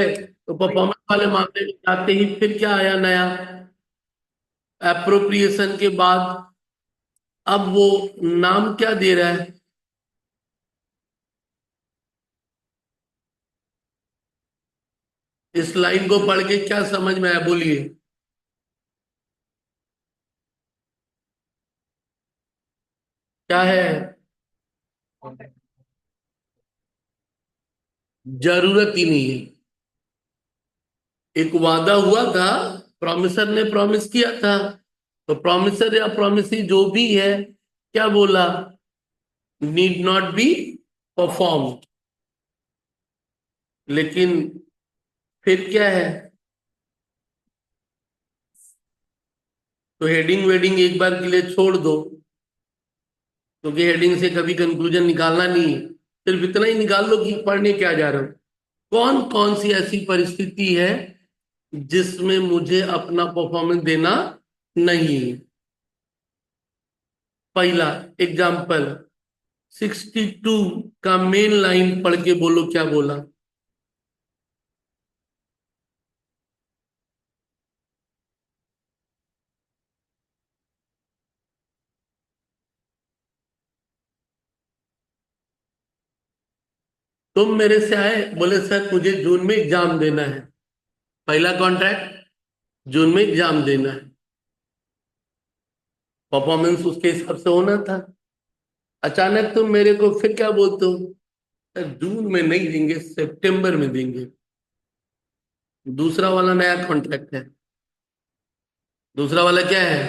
तो परफॉर्मेंस वाले मामले में जाते ही फिर क्या आया नया, एप्रोप्रिएशन के बाद अब वो नाम क्या दे रहा है? इस लाइन को पढ़ के क्या समझ में आया, बोलिए। क्या है? जरूरत ही नहीं है। एक वादा हुआ था, प्रॉमिसर ने प्रॉमिस किया था, तो प्रॉमिसर या प्रॉमिसी जो भी है, क्या बोला? Need not be perform. लेकिन फिर क्या है? तो हेडिंग वेडिंग एक बार के लिए छोड़ दो, क्योंकि हेडिंग से कभी कंक्लूजन निकालना नहीं है। सिर्फ इतना ही निकाल लो कि पढ़ने क्या जा रहे हो। कौन कौन सी ऐसी परिस्थिति है जिसमें मुझे अपना परफॉर्मेंस देना नहीं है? पहला एग्जाम्पल, 62 का मेन लाइन पढ़ के बोलो क्या बोला। तुम मेरे से आए, बोले सर मुझे जून में एग्जाम देना है। पहला कॉन्ट्रैक्ट, जून में एग्जाम देना है, परफॉर्मेंस उसके हिसाब से होना था। अचानक तुम मेरे को फिर क्या बोलते हो? सर जून में नहीं देंगे, सितंबर में देंगे। दूसरा वाला नया कॉन्ट्रैक्ट है। दूसरा वाला क्या है?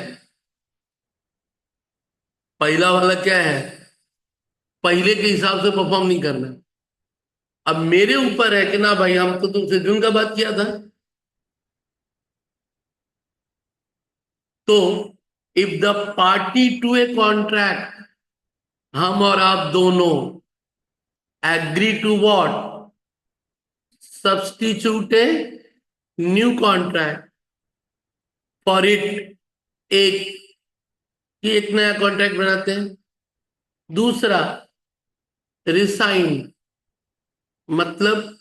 पहला वाला क्या है? पहले के हिसाब से परफॉर्म नहीं करना। अब मेरे ऊपर है कि ना भाई, हम तो तुमसे जून का बात किया था। तो if the party to a contract, हम और आप दोनों agree to what, substitute a new contract for it, एक कि एक नया कॉन्ट्रैक्ट बनाते हैं। दूसरा, रिसाइन, मतलब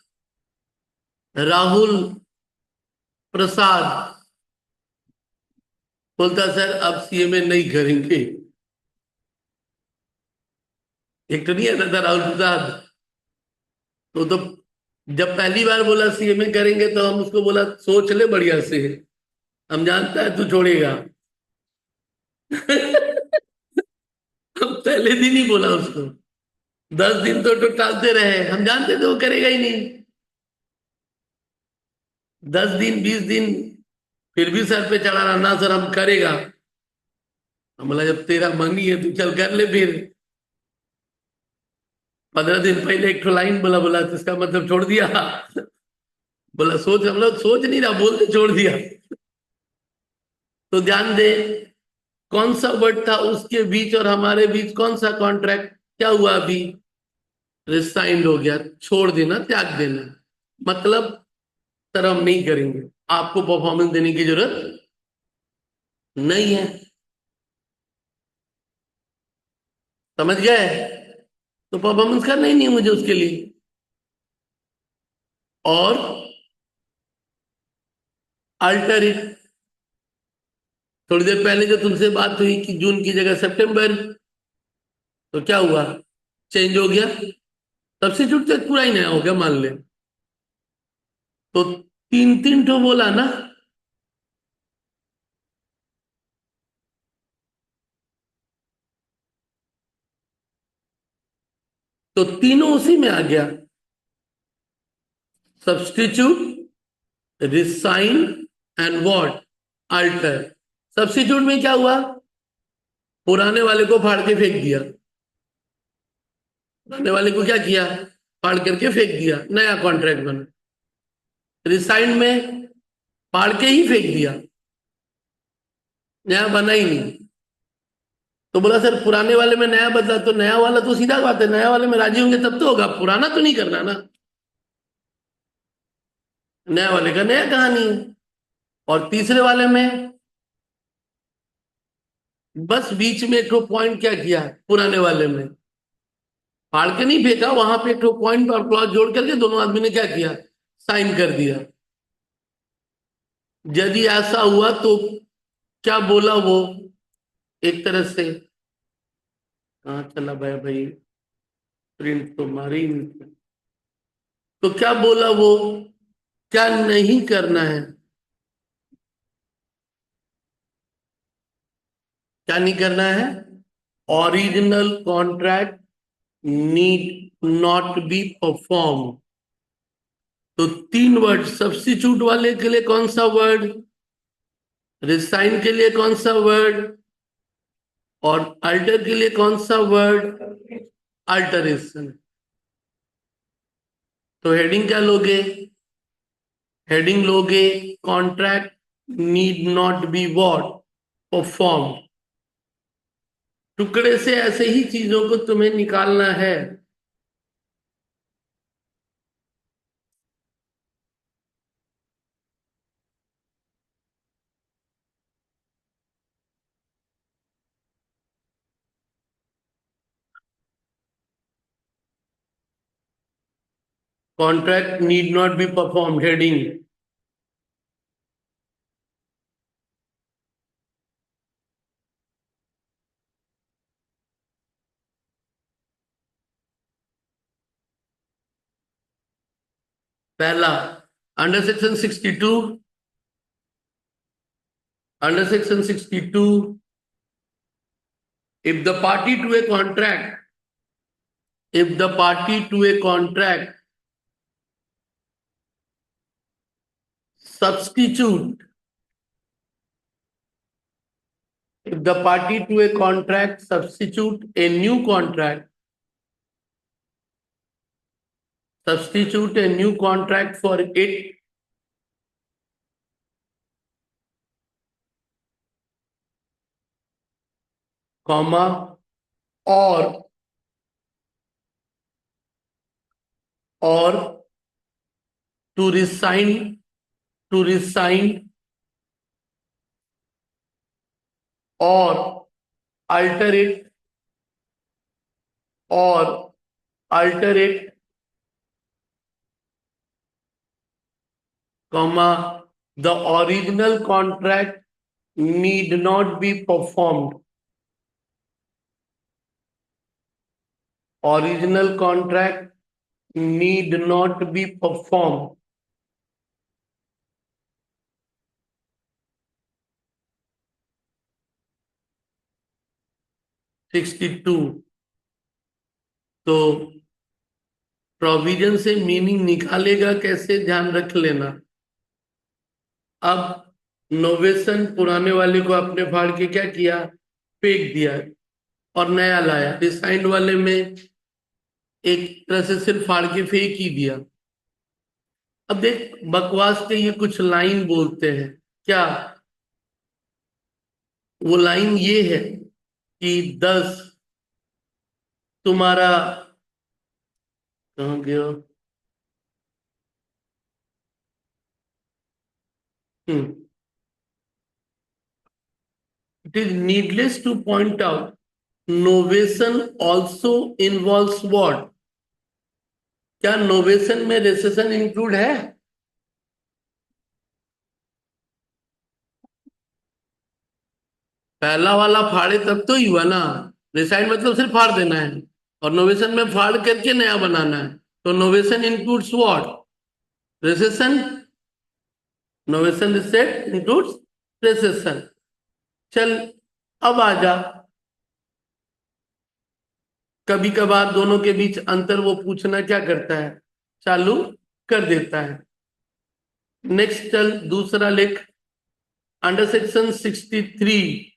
राहुल प्रसाद बोलता सर अब सीएमए नहीं करेंगे। एक तो नहीं आता था राहुल प्रसाद, तो जब पहली बार बोला सीएमए करेंगे तो हम उसको बोला सोच ले बढ़िया से, हम जानता है तू छोड़ेगा। हम पहले दिन ही बोला उसको, 10 दिन तो टालते रहे, हम जानते थे वो करेगा ही नहीं। 10 दिन 20 दिन फिर भी सर पे चढ़ा रहा, ना सर हम करेगा। हम बोला जब तेरा मन ही है तू चल कर ले फिर। 15 दिन पहले एक ठो लाइन बोला, बोला तो इसका मतलब छोड़ दिया। बोला सोच, हम लोग सोच नहीं रहा, बोलते छोड़ दिया। तो ध्यान दे, कौन सा वर्ड था उसके बीच और हमारे बीच, कौन सा कॉन्ट्रैक्ट? क्या हुआ अभी? रिसाइंड हो गया, छोड़ देना, त्याग देना। मतलब सर हम नहीं करेंगे, आपको परफॉर्मेंस देने की जरूरत नहीं है। समझ गए? तो परफॉर्मेंस करना ही नहीं है मुझे उसके लिए। और अल्टर इट, थोड़ी देर पहले जो तुमसे बात हुई कि जून की जगह सितंबर, तो क्या हुआ? चेंज हो गया, सब्स्टिट्यूट तो पूरा ही नया हो गया मान ले। तो तीन तीन ठो बोला ना, तो तीनों उसी में आ गया, substitute, resign and what, alter. Substitute में क्या हुआ? पुराने वाले को फाड़ के फेंक दिया। पुराने वाले को क्या किया? फाड़ करके फेंक दिया, नया कॉन्ट्रैक्ट बना। रिसाइन में फाड़ के ही फेंक दिया, नया बना ही नहीं। तो बोला सर पुराने वाले में नया बदला, तो नया वाला तो सीधा बात है, नया वाले में राजी होंगे तब तो होगा, पुराना तो नहीं करना ना। नया वाले का नया कहानी है। और तीसरे वाले में बस बीच में एक पॉइंट क्या किया, पुराने वाले में फाड़ के नहीं फेंका, वहां पे एक पॉइंट और क्लॉज जोड़ करके दोनों आदमी ने क्या किया, साइन कर दिया। यदि ऐसा हुआ तो क्या बोला वो, एक तरह से, कहाँ चला भाई भाई, प्रिंट तो मारी ही नहीं थी। तो क्या बोला वो, क्या नहीं करना है, क्या नहीं करना है? Original contract need not be perform. तो तीन वर्ड, सब्स्टिट्यूट वाले के लिए कौन सा वर्ड, रिसाइन के लिए कौन सा वर्ड, और अल्टर के लिए कौन सा वर्ड, अल्टरेशन। तो हेडिंग क्या लोगे, हेडिंग लोगे contract need not be what, perform. टुकड़े से ऐसे ही चीजों को तुम्हें निकालना है। Contract need not be perform, heading. पहला, under section 62, under section 62, if the party to a contract, if the party to a contract substitute, if the party to a contract substitute a new contract, substitute a new contract for it, comma, or to resign, to resign or alter it, or alter it, comma, the original contract need not be performed. Original contract need not be performed. (62) तो provision से meaning निकालेगा कैसे, ध्यान रख लेना। अब novation पुराने वाले को अपने फाड़ के क्या किया, फेंक दिया और नया लाया। रिसाइंड वाले में एक तरह से सिर्फ फाड़ के फेंक ही दिया। अब देख, बकवास के ये कुछ लाइन बोलते हैं, क्या वो लाइन ये है कि 10 तुम्हारा, कहाँ गया, it is needless to point out novation also involves what, क्या नोवेशन में रेसेशन इंक्लूड है? पहला वाला फाड़े तब तो ही हुआ ना, रिसाइड मतलब सिर्फ फाड़ देना है, और नोवेशन में फाड़ करके नया बनाना है। तो novation includes what, recession. Novation set includes recession. चल, अब आ जा, कभी कभार दोनों के बीच अंतर वो पूछना क्या करता है, चालू कर देता है। नेक्स्ट चल, दूसरा लिख, under section 63,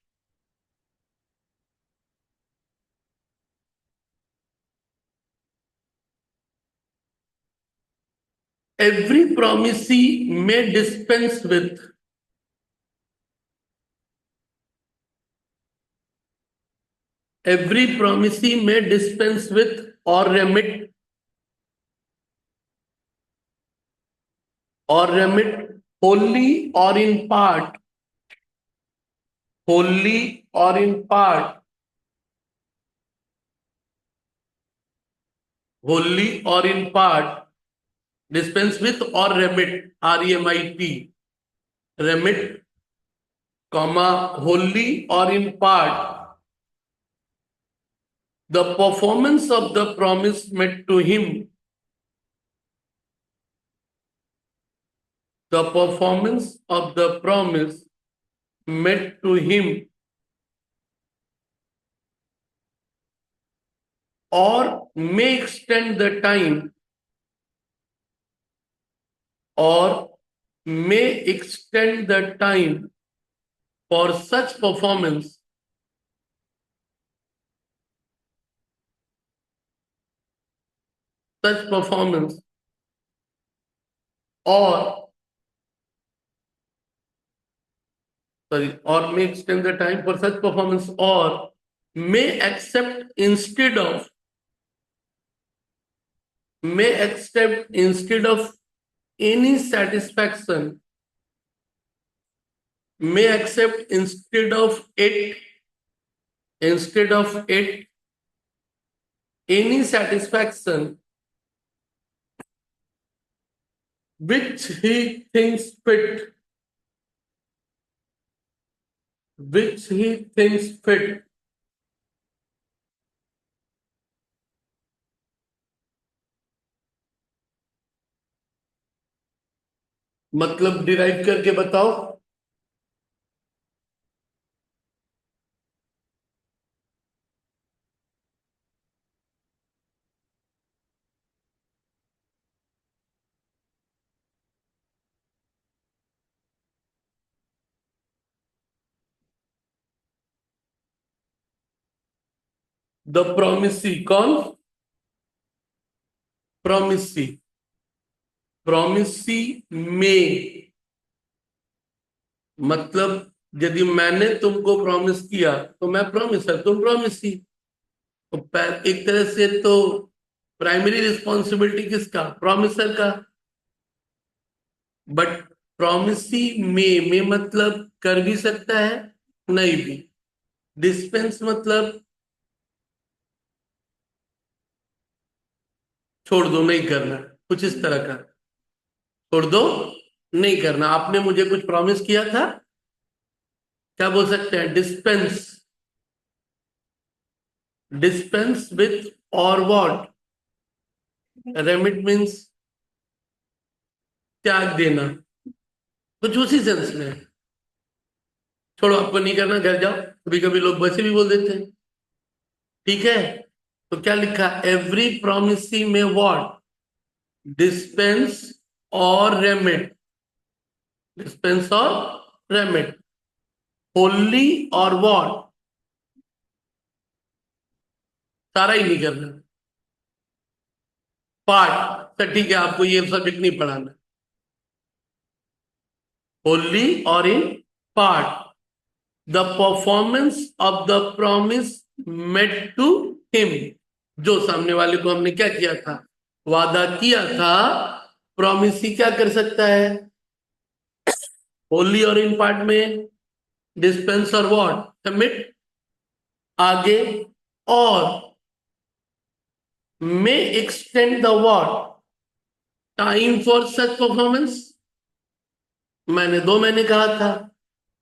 every promisee may dispense with, every promisee may dispense with or remit wholly or in part, wholly or in part, wholly or in part, dispense with और remit, REMIT, remit comma wholly or in part the performance of the promise made to him, the performance of the promise made to him, or may extend the time, or may extend the time for such performance, or or may extend the time for such performance, or may accept instead of, any satisfaction, may accept instead of it any satisfaction which he thinks fit, मतलब derive करके बताओ। The promisee, कौन? Promisee, promisee में, मतलब यदि मैंने तुमको promise किया तो मैं प्रॉमिसर, तुम प्रॉमिसी। तो एक तरह से तो प्राइमरी रिस्पॉन्सिबिलिटी किसका? प्रॉमिसर का। बट प्रॉमिसी में मतलब कर भी सकता है, नहीं भी। डिस्पेंस मतलब छोड़ दो, नहीं करना, कुछ इस तरह का। छोड़ दो, नहीं करना, आपने मुझे कुछ प्रॉमिस किया था, क्या बोल सकते हैं? डिस्पेंस, डिस्पेंस विथ और व्हाट? रेमिट मीन्स त्याग देना, कुछ उसी सेंस में। छोड़ो, आपको नहीं करना, घर जाओ। कभी कभी लोग वैसे भी बोल देते हैं, ठीक है। तो क्या लिखा? एवरी प्रोमिसी में व्हाट? डिस्पेंस और रेमिट, डिस्पेंस और रेमिट। होली और व्हाट? सारा ही नहीं करना, पार्ट। तो ठीक है, आपको ये सब्जेक्ट नहीं पढ़ाना। Wholly or in part the performance of the promise made to him, जो सामने वाले को हमने क्या किया था? वादा किया था। प्रॉमिस ही क्या कर सकता है? होली और इन पार्ट में डिस्पेंस और व्हाट? सबमिट। आगे, और मे extend the what? Time for such performance. मैंने 2 महीने कहा था,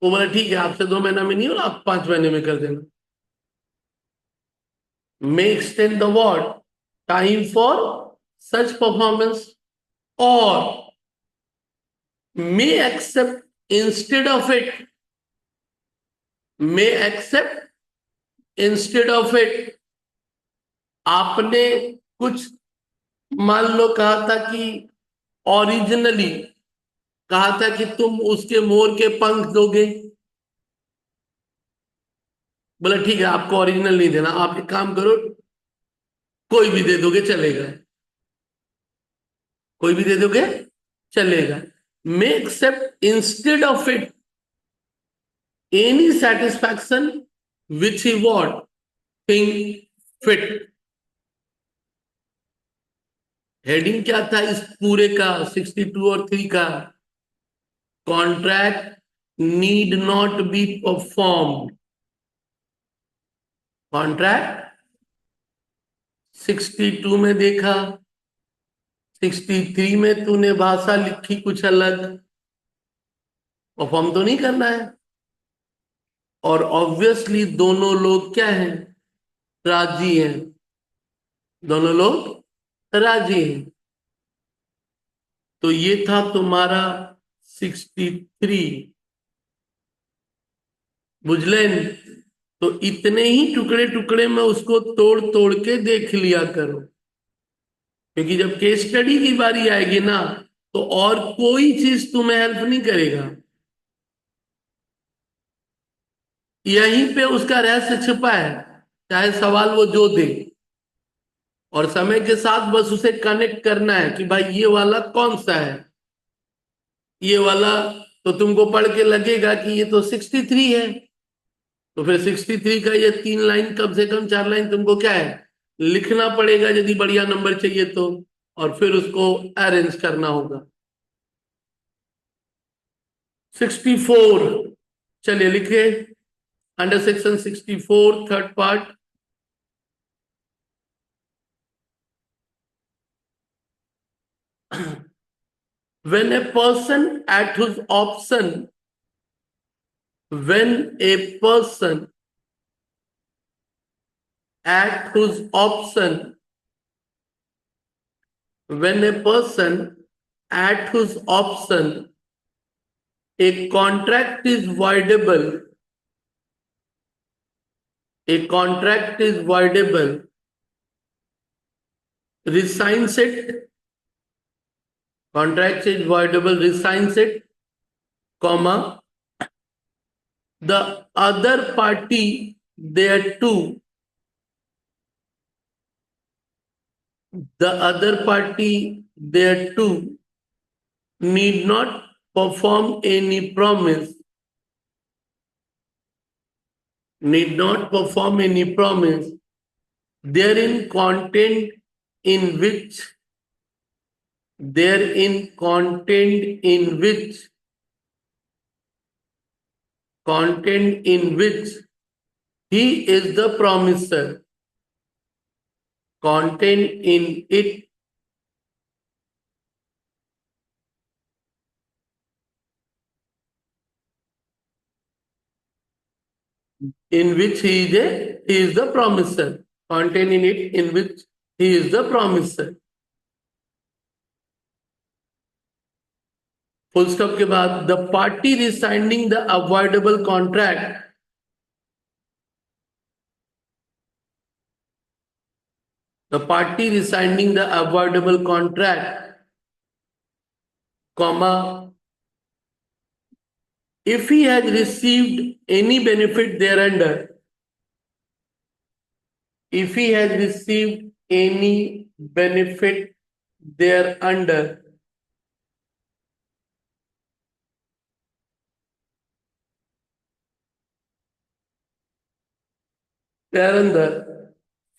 वो बोला ठीक है, आपसे 2 महीना में नहीं हो, आप 5 महीने में कर देना। May extend the what? Time for such performance, और may accept instead of it, may accept instead of it. आपने कुछ मान लो कहा था कि ओरिजिनली कहा था कि तुम उसके मोर के पंख दोगे, बोला ठीक है, आपको ओरिजिनल नहीं देना, आप एक काम करो, कोई भी दे दोगे चलेगा, कोई भी दे दोगे चलेगा। May accept instead of it any satisfaction which he what think fit. Heading क्या था इस पूरे का? 62 और 3 का? Contract need not be performed. Contract 62 में देखा, 63 में तूने भाषा लिखी कुछ अलग, परफॉर्म तो नहीं करना है। और ऑब्वियसली दोनों लोग क्या हैं, राजी हैं, दोनों लोग राजी हैं। तो ये था तुम्हारा 63, बुझलेन। तो इतने ही टुकड़े टुकड़े में उसको तोड़ तोड़ के देख लिया करो, क्योंकि जब केस स्टडी की बारी आएगी ना, तो और कोई चीज तुम्हें हेल्प नहीं करेगा। यहीं पे उसका रहस्य छिपा है, चाहे सवाल वो जो दे। और समय के साथ बस उसे कनेक्ट करना है कि भाई ये वाला कौन सा है, ये वाला। तो तुमको पढ़ के लगेगा कि ये तो 63 है, तो फिर 63 का ये 3 लाइन, कम से कम 4 लाइन तुमको क्या है, लिखना पड़ेगा यदि बढ़िया नंबर चाहिए तो। और फिर उसको अरेंज करना होगा। 64, चलिए लिखे। Under section 64 third part. When a person at whose option, when a person at whose option, when a person at whose option a contract is voidable, a contract is voidable, resigns it, contract is voidable, resigns it, comma, the other party thereto, the other party thereto need not perform any promise, need not perform any promise therein content in which, therein content in which, content in which he is the promiser, content in it, in which he is the promiser, content in it in which he is the promiser. Full stop के बाद the party resigning the avoidable contract, the party resigning the avoidable contract, comma, if he has received any benefit thereunder, if he has received any benefit thereunder, thereunder,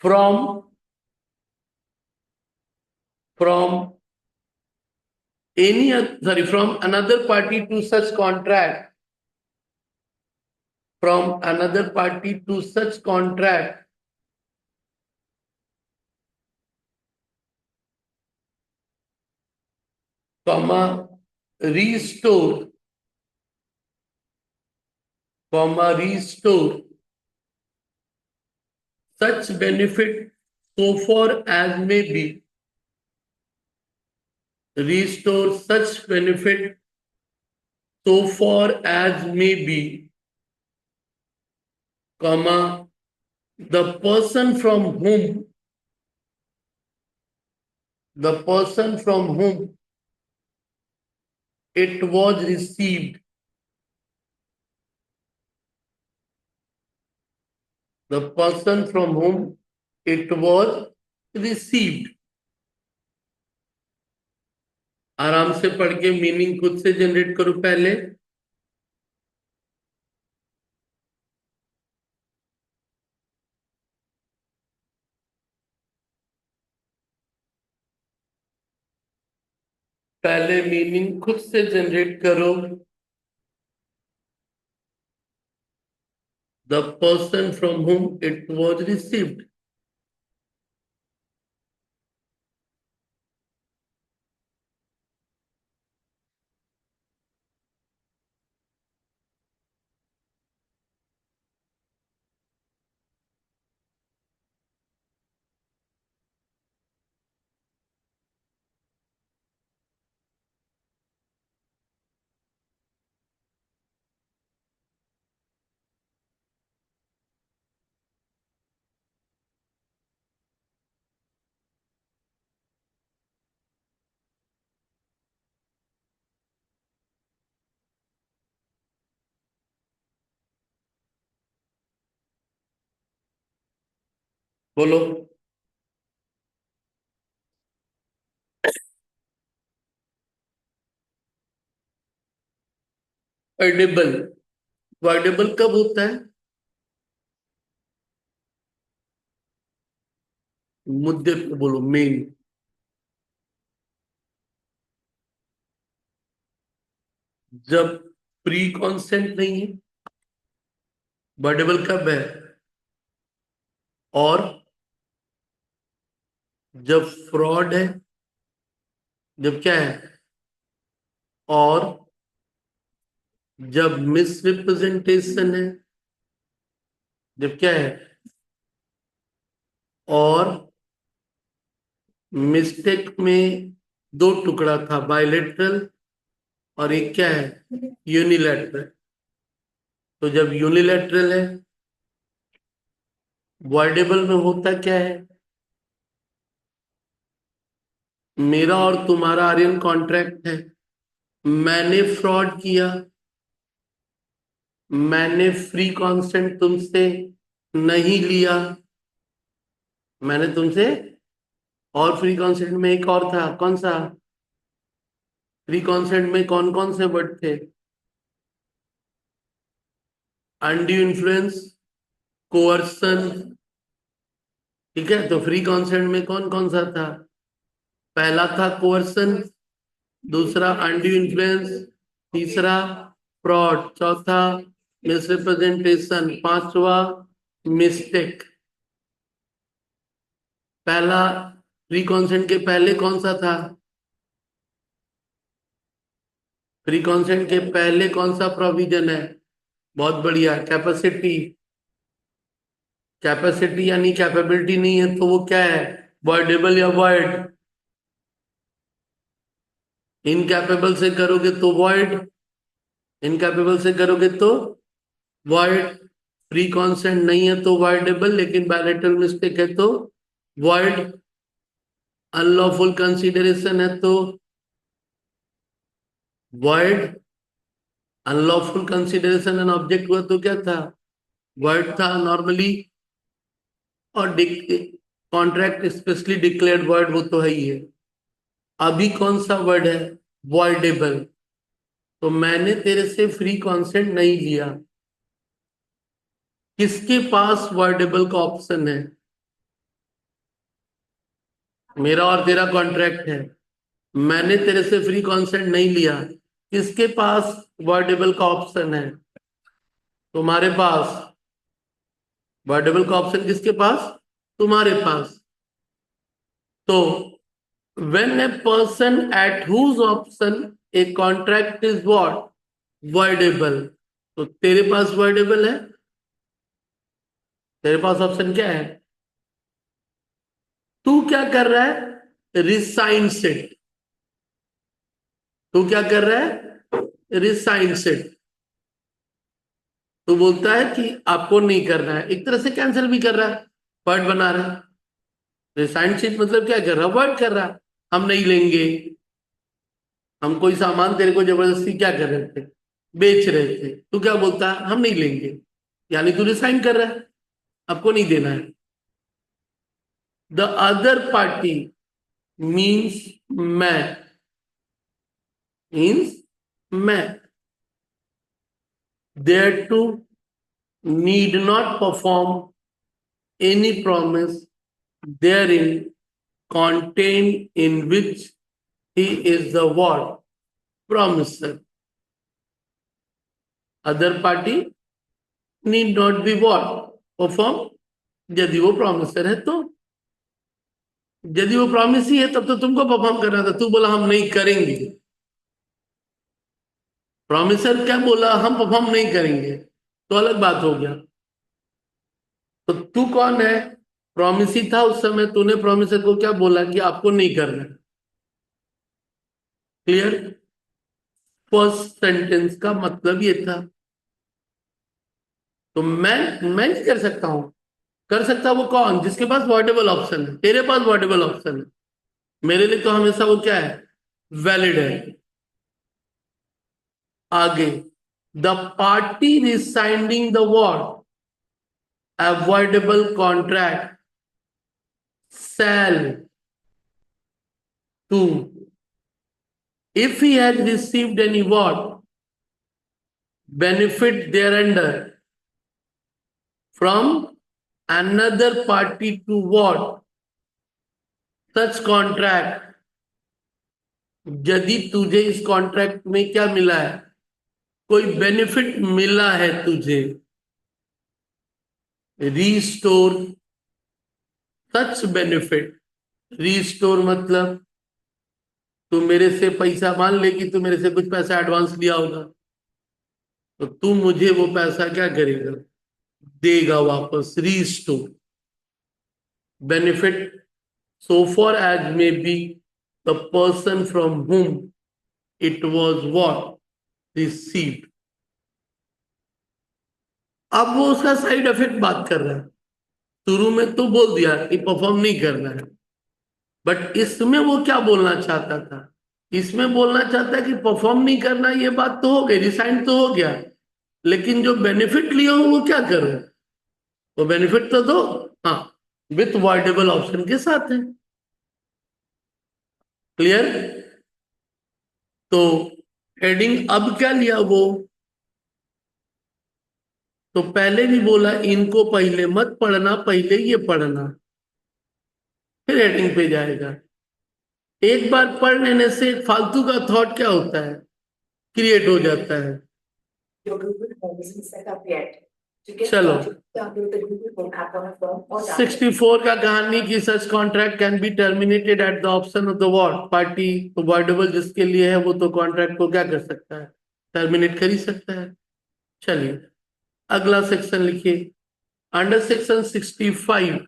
from any, sorry, from another party to such contract, from another party to such contract, comma, restore, comma, restore such benefit so far as may be, restore such benefit so far as may be, comma, the person from whom, the person from whom it was received, the person from whom it was received. आराम से पढ़ के meaning खुद से generate करो पहले। पहले meaning खुद से जनरेट करो। The person from whom it was received. बोलो। वर्डेबल, वर्डेबल कब होता है? मुद्दे पे बोलो, मेन। जब प्री कॉन्सेंट नहीं है। वर्डेबल कब है? और जब फ्रॉड है। जब क्या है? और जब मिसरिप्रेजेंटेशन है। जब क्या है? और मिस्टेक में दो टुकड़ा था, बायलेटरल और एक क्या है, यूनिलैटरल। तो जब यूनिलैटरल है, वर्डेबल में होता क्या है? मेरा और तुम्हारा आर्यन कॉन्ट्रैक्ट है। मैंने फ्रॉड किया, मैंने फ्री कॉन्सेंट तुमसे नहीं लिया। मैंने तुमसे, और फ्री कॉन्सेंट में एक और था, कौन सा? फ्री कॉन्सेंट में कौन कौन से वर्ड थे? Undue influence, coercion. ठीक है, तो फ्री कॉन्सेंट में कौन कौन सा था? पहला था कोअर्सन, दूसरा अनड्यू इन्फ्लुएंस, तीसरा फ्रॉड, चौथा मिसरिप्रेजेंटेशन, पांचवा मिस्टेक। पहला, फ्री कॉन्सेंट के पहले कौन सा था? फ्री कॉन्सेंट के पहले कौन सा प्रोविजन है? बहुत बढ़िया, कैपेसिटी। कैपेसिटी यानी कैपेबिलिटी नहीं है तो वो क्या है, वर्डेबल या वॉइड? इनकैपेबल से करोगे तो वॉइड, इनकैपेबल से करोगे तो वॉइड। फ्री कॉन्सेंट नहीं है तो वॉइडेबल, लेकिन बायलेटरल मिस्टेक है तो वॉइड। अनलॉफुल कंसीडरेशन है तो void. Unlawful consideration and object हुआ तो क्या था, वॉइड था नॉर्मली। और कॉन्ट्रैक्ट स्पेशली डिक्लेयर्ड वर्ड, वो तो है ही है। अभी कौन सा वर्ड है, वॉइडेबल। तो मैंने तेरे से फ्री कॉन्सेंट नहीं लिया, किसके पास वर्डेबल का ऑप्शन है? मेरा और तेरा कॉन्ट्रैक्ट है, मैंने तेरे से फ्री कॉन्सेंट नहीं लिया, किसके पास वर्डेबल का ऑप्शन है? तुम्हारे पास। वर्डेबल का ऑप्शन किसके पास? तुम्हारे पास। तो when a person at whose option a contract is what, voidable, तो तेरे पास voidable है। तेरे पास ऑप्शन क्या है? तू क्या कर रहा है, रिसाइन सेट। तू क्या कर रहा है, रिसाइन सेट। तू बोलता है कि आपको नहीं करना है, एक तरह से कैंसिल भी कर रहा है, वर्ड बना रहा है। रिसाइन सेट मतलब क्या कर रहा है, वर्ड कर रहा है, हम नहीं लेंगे। हम कोई सामान तेरे को जबरदस्ती क्या कर रहे थे, बेच रहे थे, तू क्या बोलता है, हम नहीं लेंगे। यानी तू रिसाइन कर रहा है, आपको नहीं देना है। द अदर पार्टी मीन्स मैं, मीन्स मैं, there to need not perform any promise therein contained in which he is the what, promiser. Other party need not be what, perform, यदि वो promiser है तो। यदि वो प्रॉमिस ही है तब तो तुमको परफॉर्म करना था, तू बोला हम नहीं करेंगे। प्रॉमिसर क्या बोला, हम परफॉर्म नहीं करेंगे, तो अलग बात हो गया। तो तू कौन है, प्रॉमिसी था उस समय, तूने प्रॉमिसर को क्या बोला कि आपको नहीं करना। क्लियर? फर्स्ट सेंटेंस का मतलब ये था। तो मैं नहीं कर सकता हूं, कर सकता वो कौन, जिसके पास वर्डेबल ऑप्शन है। तेरे पास वर्डेबल ऑप्शन है, मेरे लिए तो हमेशा वो क्या है, वैलिड है। आगे, the party resigning the what avoidable contract sell to. If he has received any what? Benefit thereunder from another party to what? Such contract. यदि तुझे इस कॉन्ट्रैक्ट में क्या मिला है? कोई बेनिफिट मिला है तुझे, रीस्टोर सच बेनिफिट। रीस्टोर मतलब तू मेरे से पैसा, मान ले कि तू मेरे से कुछ पैसा एडवांस लिया होगा, तो तू मुझे वो पैसा क्या करेगा? देगा वापस। Restore benefit so far as may be the person from whom it was what? Received. अब वो उसका साइड इफेक्ट बात कर रहा है। शुरू में तो बोल दिया कि परफॉर्म नहीं करना है, बट इसमें वो क्या बोलना चाहता था? इसमें बोलना चाहता है कि परफॉर्म नहीं करना, ये बात तो हो गई, रिसाइन तो हो गया, लेकिन जो बेनिफिट लिया हो वो क्या करो? वो बेनिफिट तो दो। हाँ, विथ वॉइडेबल ऑप्शन के साथ है। क्लियर? तो हेडिंग अब क्या लिया वो? तो पहले भी बोला इनको पहले मत पढ़ना, पहले ये पढ़ना, फिर हेडिंग पे जाएगा। एक बार पढ़ लेने से एक फालतू का थॉट क्या होता है? क्रिएट हो जाता है। चलो, 64 का कहानी की सच contract can be terminated at the option of the what party. तो वॉइडेबल जिसके लिए है वो तो कॉन्ट्रैक्ट को क्या कर सकता है? टर्मिनेट कर ही सकता है। चलिए अगला सेक्शन लिखिए। Under section 65,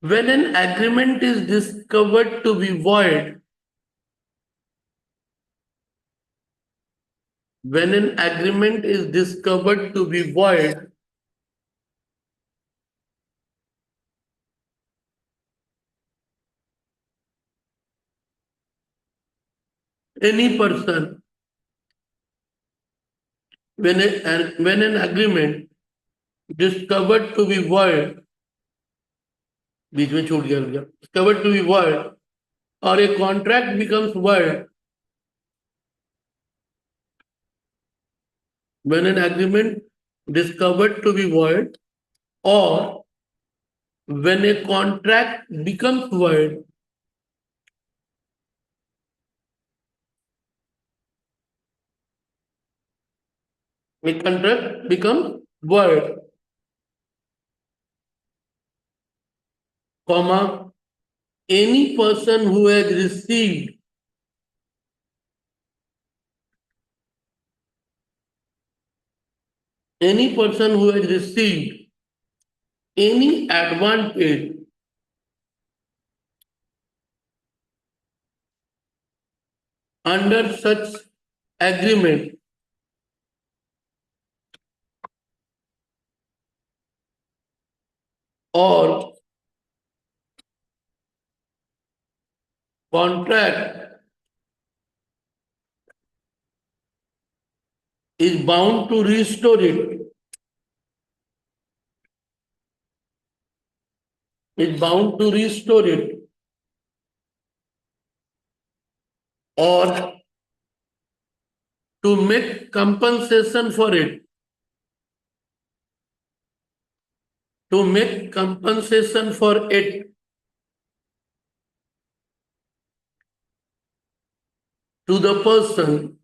when an agreement is discovered to be void, when an agreement is discovered to be void, any person, when an agreement discovered to be void, बीच में छूट गया, discovered to be void, or a contract becomes void, when an agreement discovered to be void, or when a contract becomes void, a contract becomes void, comma, any person who has received any person who has received any advantage under such agreement or contract is bound to restore it, is bound to restore it, or to make compensation for it, to make compensation for it to the person,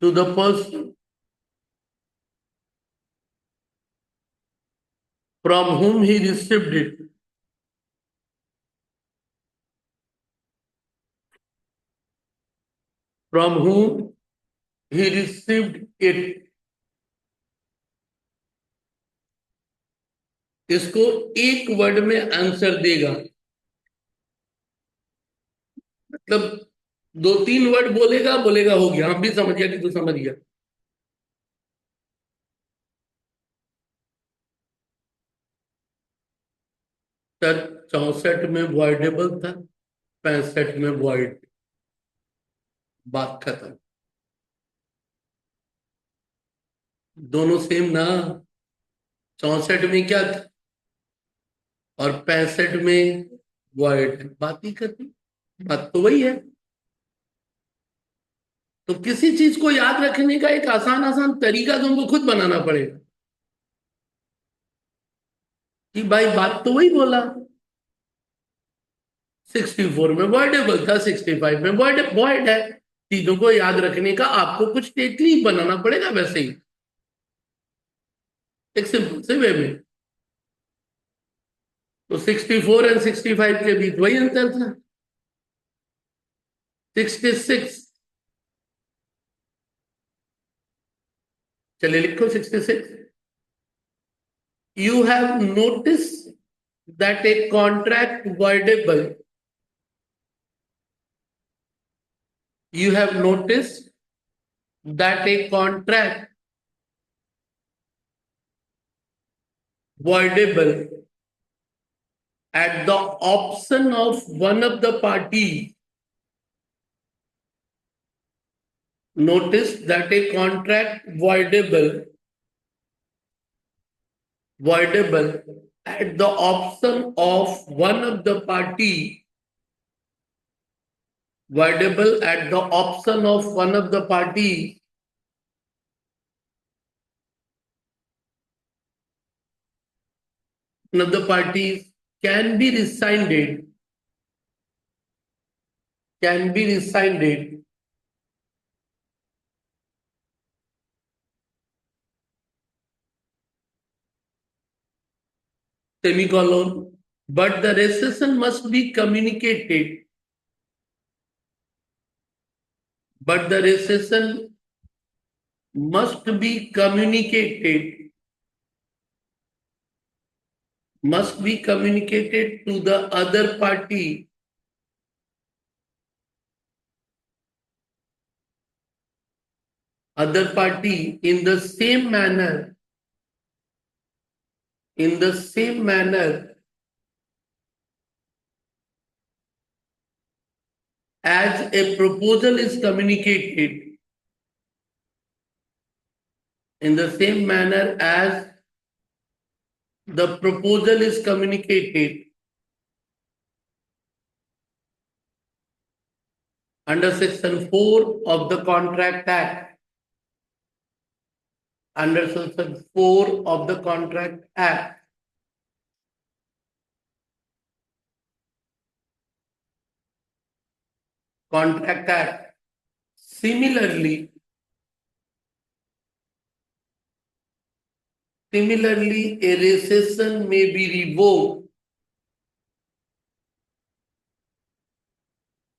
to the person from whom he received it, from whom he received it। इसको एक word में answer देगा, मतलब दो तीन word बोलेगा, बोलेगा हो गया, हम भी समझ गया कि तू समझ गया। सर 64 में वॉइडेबल था, 65 में वॉइड, बात खत्म। दोनों सेम ना। 64 में क्या था और 65 में वॉइड, बात ही करती, बात तो वही है। तो किसी चीज को याद रखने का एक आसान आसान तरीका तुमको खुद बनाना पड़ेगा कि भाई बात तो वही बोला। 64 में वर्डेबल था, 65 में वर्ड है। चीजों को याद रखने का आपको कुछ टेक्निक बनाना पड़ेगा वैसे ही, एक सिंपल से वे में। तो 64 एंड 65 के बीच वही अंतर था, 66। चलिए लिखो 66। You have noticed that a contract wordable, you have noticed that a contract wordable at the option of one of the parties, notice that a contract voidable at the option of one of the party, voidable at the option of one of the parties, one of the parties can be rescinded, can be rescinded semicolon, but the rescission must be communicated, but the rescission must be communicated, must be communicated to the other party in the same manner as a proposal is communicated, in the same manner as the proposal is communicated under section 4 of the Contract Act, under section 4 of the Contract Act. Contract Act. Similarly, a rescission may be revoked.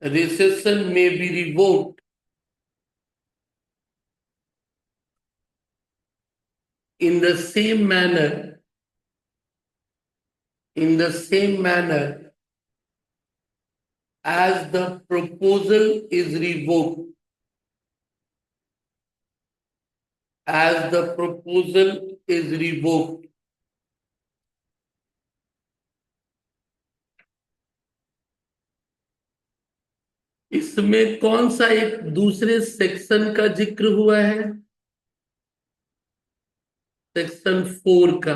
Rescission may be revoked in the same manner, as the proposal is revoked, as the proposal is revoked. इसमें कौन सा एक दूसरे section का जिक्र हुआ है? Section 4 का।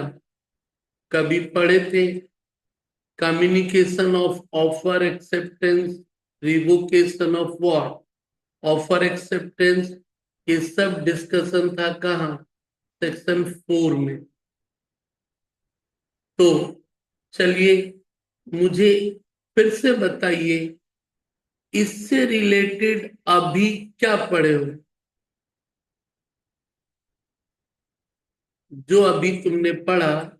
कभी पढ़े थे? Communication of offer acceptance, revocation of what, offer acceptance, ये सब डिस्कशन था कहाँ? सेक्शन 4 में। तो चलिए मुझे फिर से बताइए, इससे रिलेटेड अभी क्या पढ़े हो? जो अभी तुमने पढ़ा,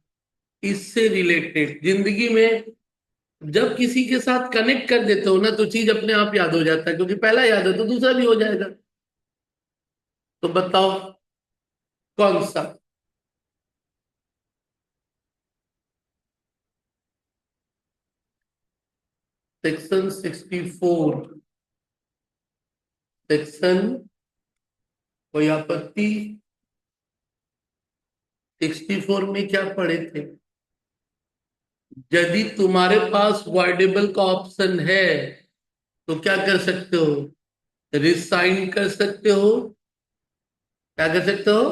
इससे रिलेटेड जिंदगी में जब किसी के साथ कनेक्ट कर देते हो ना, तो चीज अपने आप याद हो जाता है, क्योंकि पहला याद है तो दूसरा भी हो जाएगा। तो बताओ कौन सा? सेक्शन 64। सेक्शन, कोई आपत्ति? 64 में क्या पढ़े थे? यदि तुम्हारे पास वर्डेबल का ऑप्शन है तो क्या कर सकते हो? रिसाइन कर सकते हो। क्या कर सकते हो?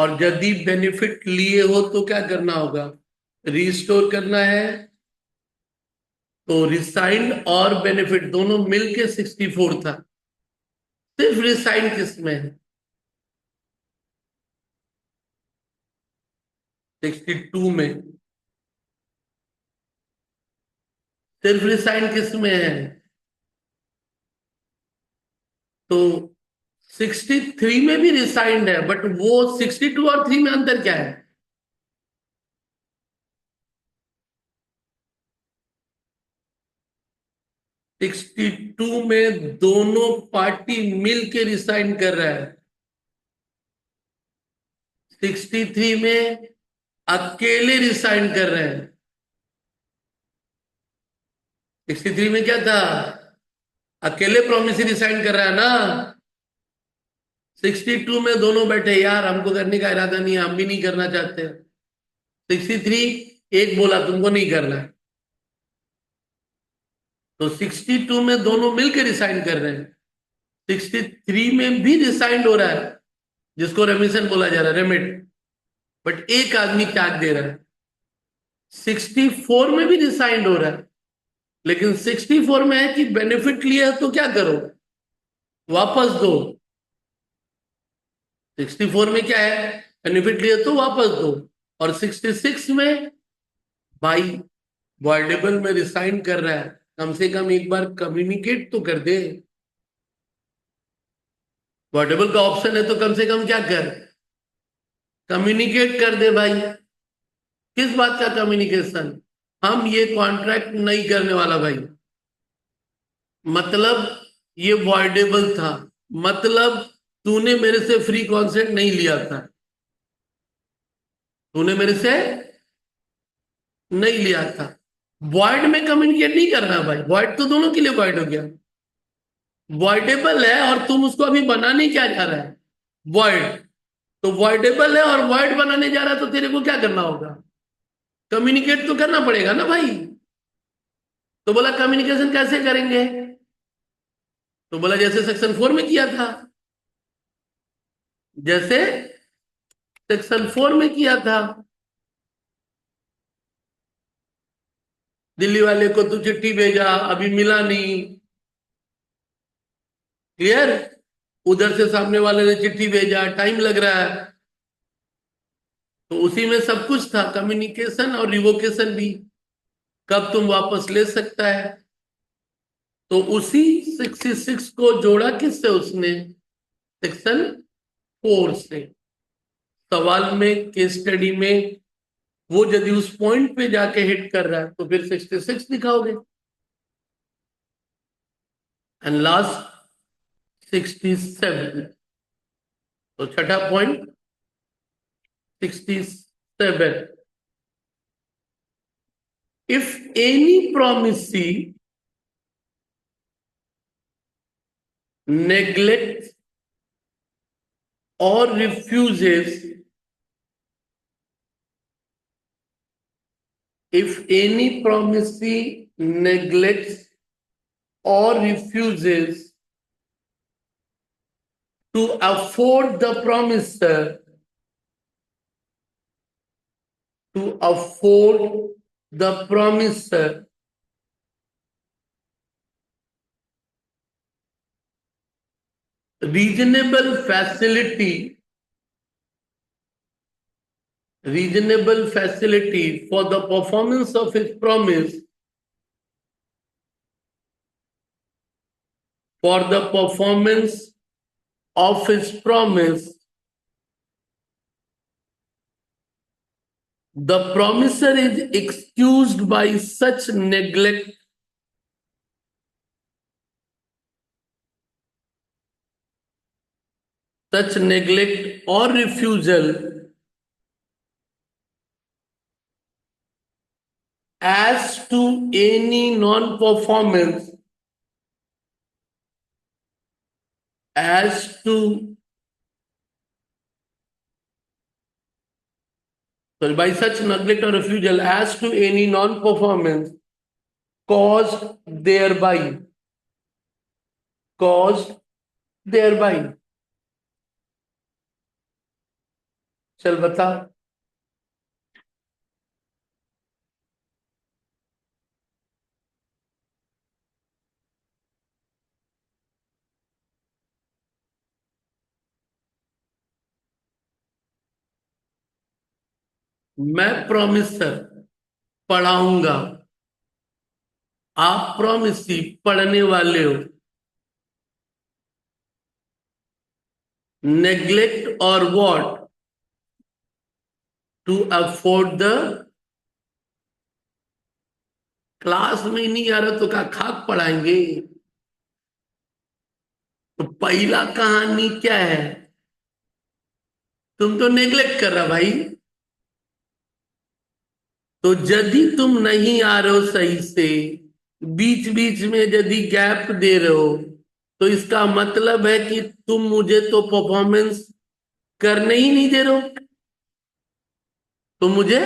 और यदि बेनिफिट लिए हो तो क्या करना होगा, रिस्टोर करना है। तो रिसाइंड और बेनिफिट दोनों मिलके 64 था, सिर्फ रिसाइंड किसमें है 62 में, सिर्फ रिसाइंड किसमें है। तो 63 में भी रिसाइंड है, बट वो 62 और 3 में अंतर क्या है, 62 में दोनों पार्टी मिल के रिसाइन कर रहा है, 63 में अकेले रिसाइन कर रहे हैं। 63 में क्या था, अकेले प्रॉमिसरी रिसाइन कर रहा है ना। 62 में दोनों बैठे, यार हमको करने का इरादा नहीं है, हम भी नहीं करना चाहते। 63 एक बोला तुमको नहीं करना है, तो 62 में दोनों मिलकर रिसाइन कर रहे हैं। 63 में भी रिसाइंड हो रहा है, जिसको रेमिशन बोला जा रहा है, रेमिट, बट एक आदमी त्याग दे रहा है। 64 में भी रिसाइंड हो रहा है, लेकिन 64 में है कि बेनिफिट लिया है तो क्या करो, वापस दो। 64 में क्या है, बेनिफिट लिया तो वापस दो। और 66 में भाई वॉइडेबल में रिसाइन कर रहा है, कम से कम एक बार कम्युनिकेट तो कर दे। वॉइडेबल का ऑप्शन है तो कम से कम क्या कर, कम्युनिकेट कर दे भाई। किस बात का कम्युनिकेशन, हम ये कॉन्ट्रैक्ट नहीं करने वाला भाई, मतलब ये वॉइडेबल था, मतलब तूने मेरे से फ्री कॉन्सेंट नहीं लिया था, तूने मेरे से नहीं लिया था। वॉइड में कम्युनिकेट नहीं करना भाई, वॉइड तो दोनों के लिए वॉइड हो गया, वॉइडेबल है और तुम उसको अभी बनाने क्या जा रहा है, वॉइड। तो वॉइडेबल है और वॉइड बनाने जा रहा है, तो तेरे को क्या करना होगा, कम्युनिकेट तो करना पड़ेगा ना भाई। तो बोला कम्युनिकेशन कैसे करेंगे, तो बोला जैसे सेक्शन 4 में किया था, जैसे सेक्शन 4 में किया था। दिल्ली वाले को तू चिट्ठी भेजा, अभी मिला नहीं, क्लियर। उधर से सामने वाले ने चिट्ठी भेजा, टाइम लग रहा है, तो उसी में सब कुछ था, कम्युनिकेशन और रिवोकेशन भी, कब तुम वापस ले सकता है। तो उसी 66 को जोड़ा किससे उसने, सेक्शन 4 से। सवाल में, केस स्टडी में वो यदि उस पॉइंट पे जाके हिट कर रहा है तो फिर 66 दिखाओगे। एंड लास्ट 67, तो छठा point 67, if any promisee neglects or refuses, if any promisee neglects or refuses to afford the promiser, to afford the promiser reasonable facility, reasonable facility for the performance of his promise, for the performance of his promise, the promiser is excused by such neglect, such neglect or refusal as to any non-performance, as to, sorry, by such neglect or refusal as to any non-performance caused thereby, caused thereby. चल बता। मैं promiser पढ़ाऊंगा, आप promisee पढ़ने वाले हो। Neglect or what to afford the, class में ही नहीं आ रहा तो क्या खाक पढ़ाएंगे। तो पहला कहानी क्या है, तुम तो नेग्लेक्ट कर रहा भाई। तो यदि तुम नहीं आ रहे हो सही से, बीच बीच में यदि गैप दे रहे हो, तो इसका मतलब है कि तुम मुझे तो परफॉर्मेंस करने ही नहीं दे रहे हो। तुम मुझे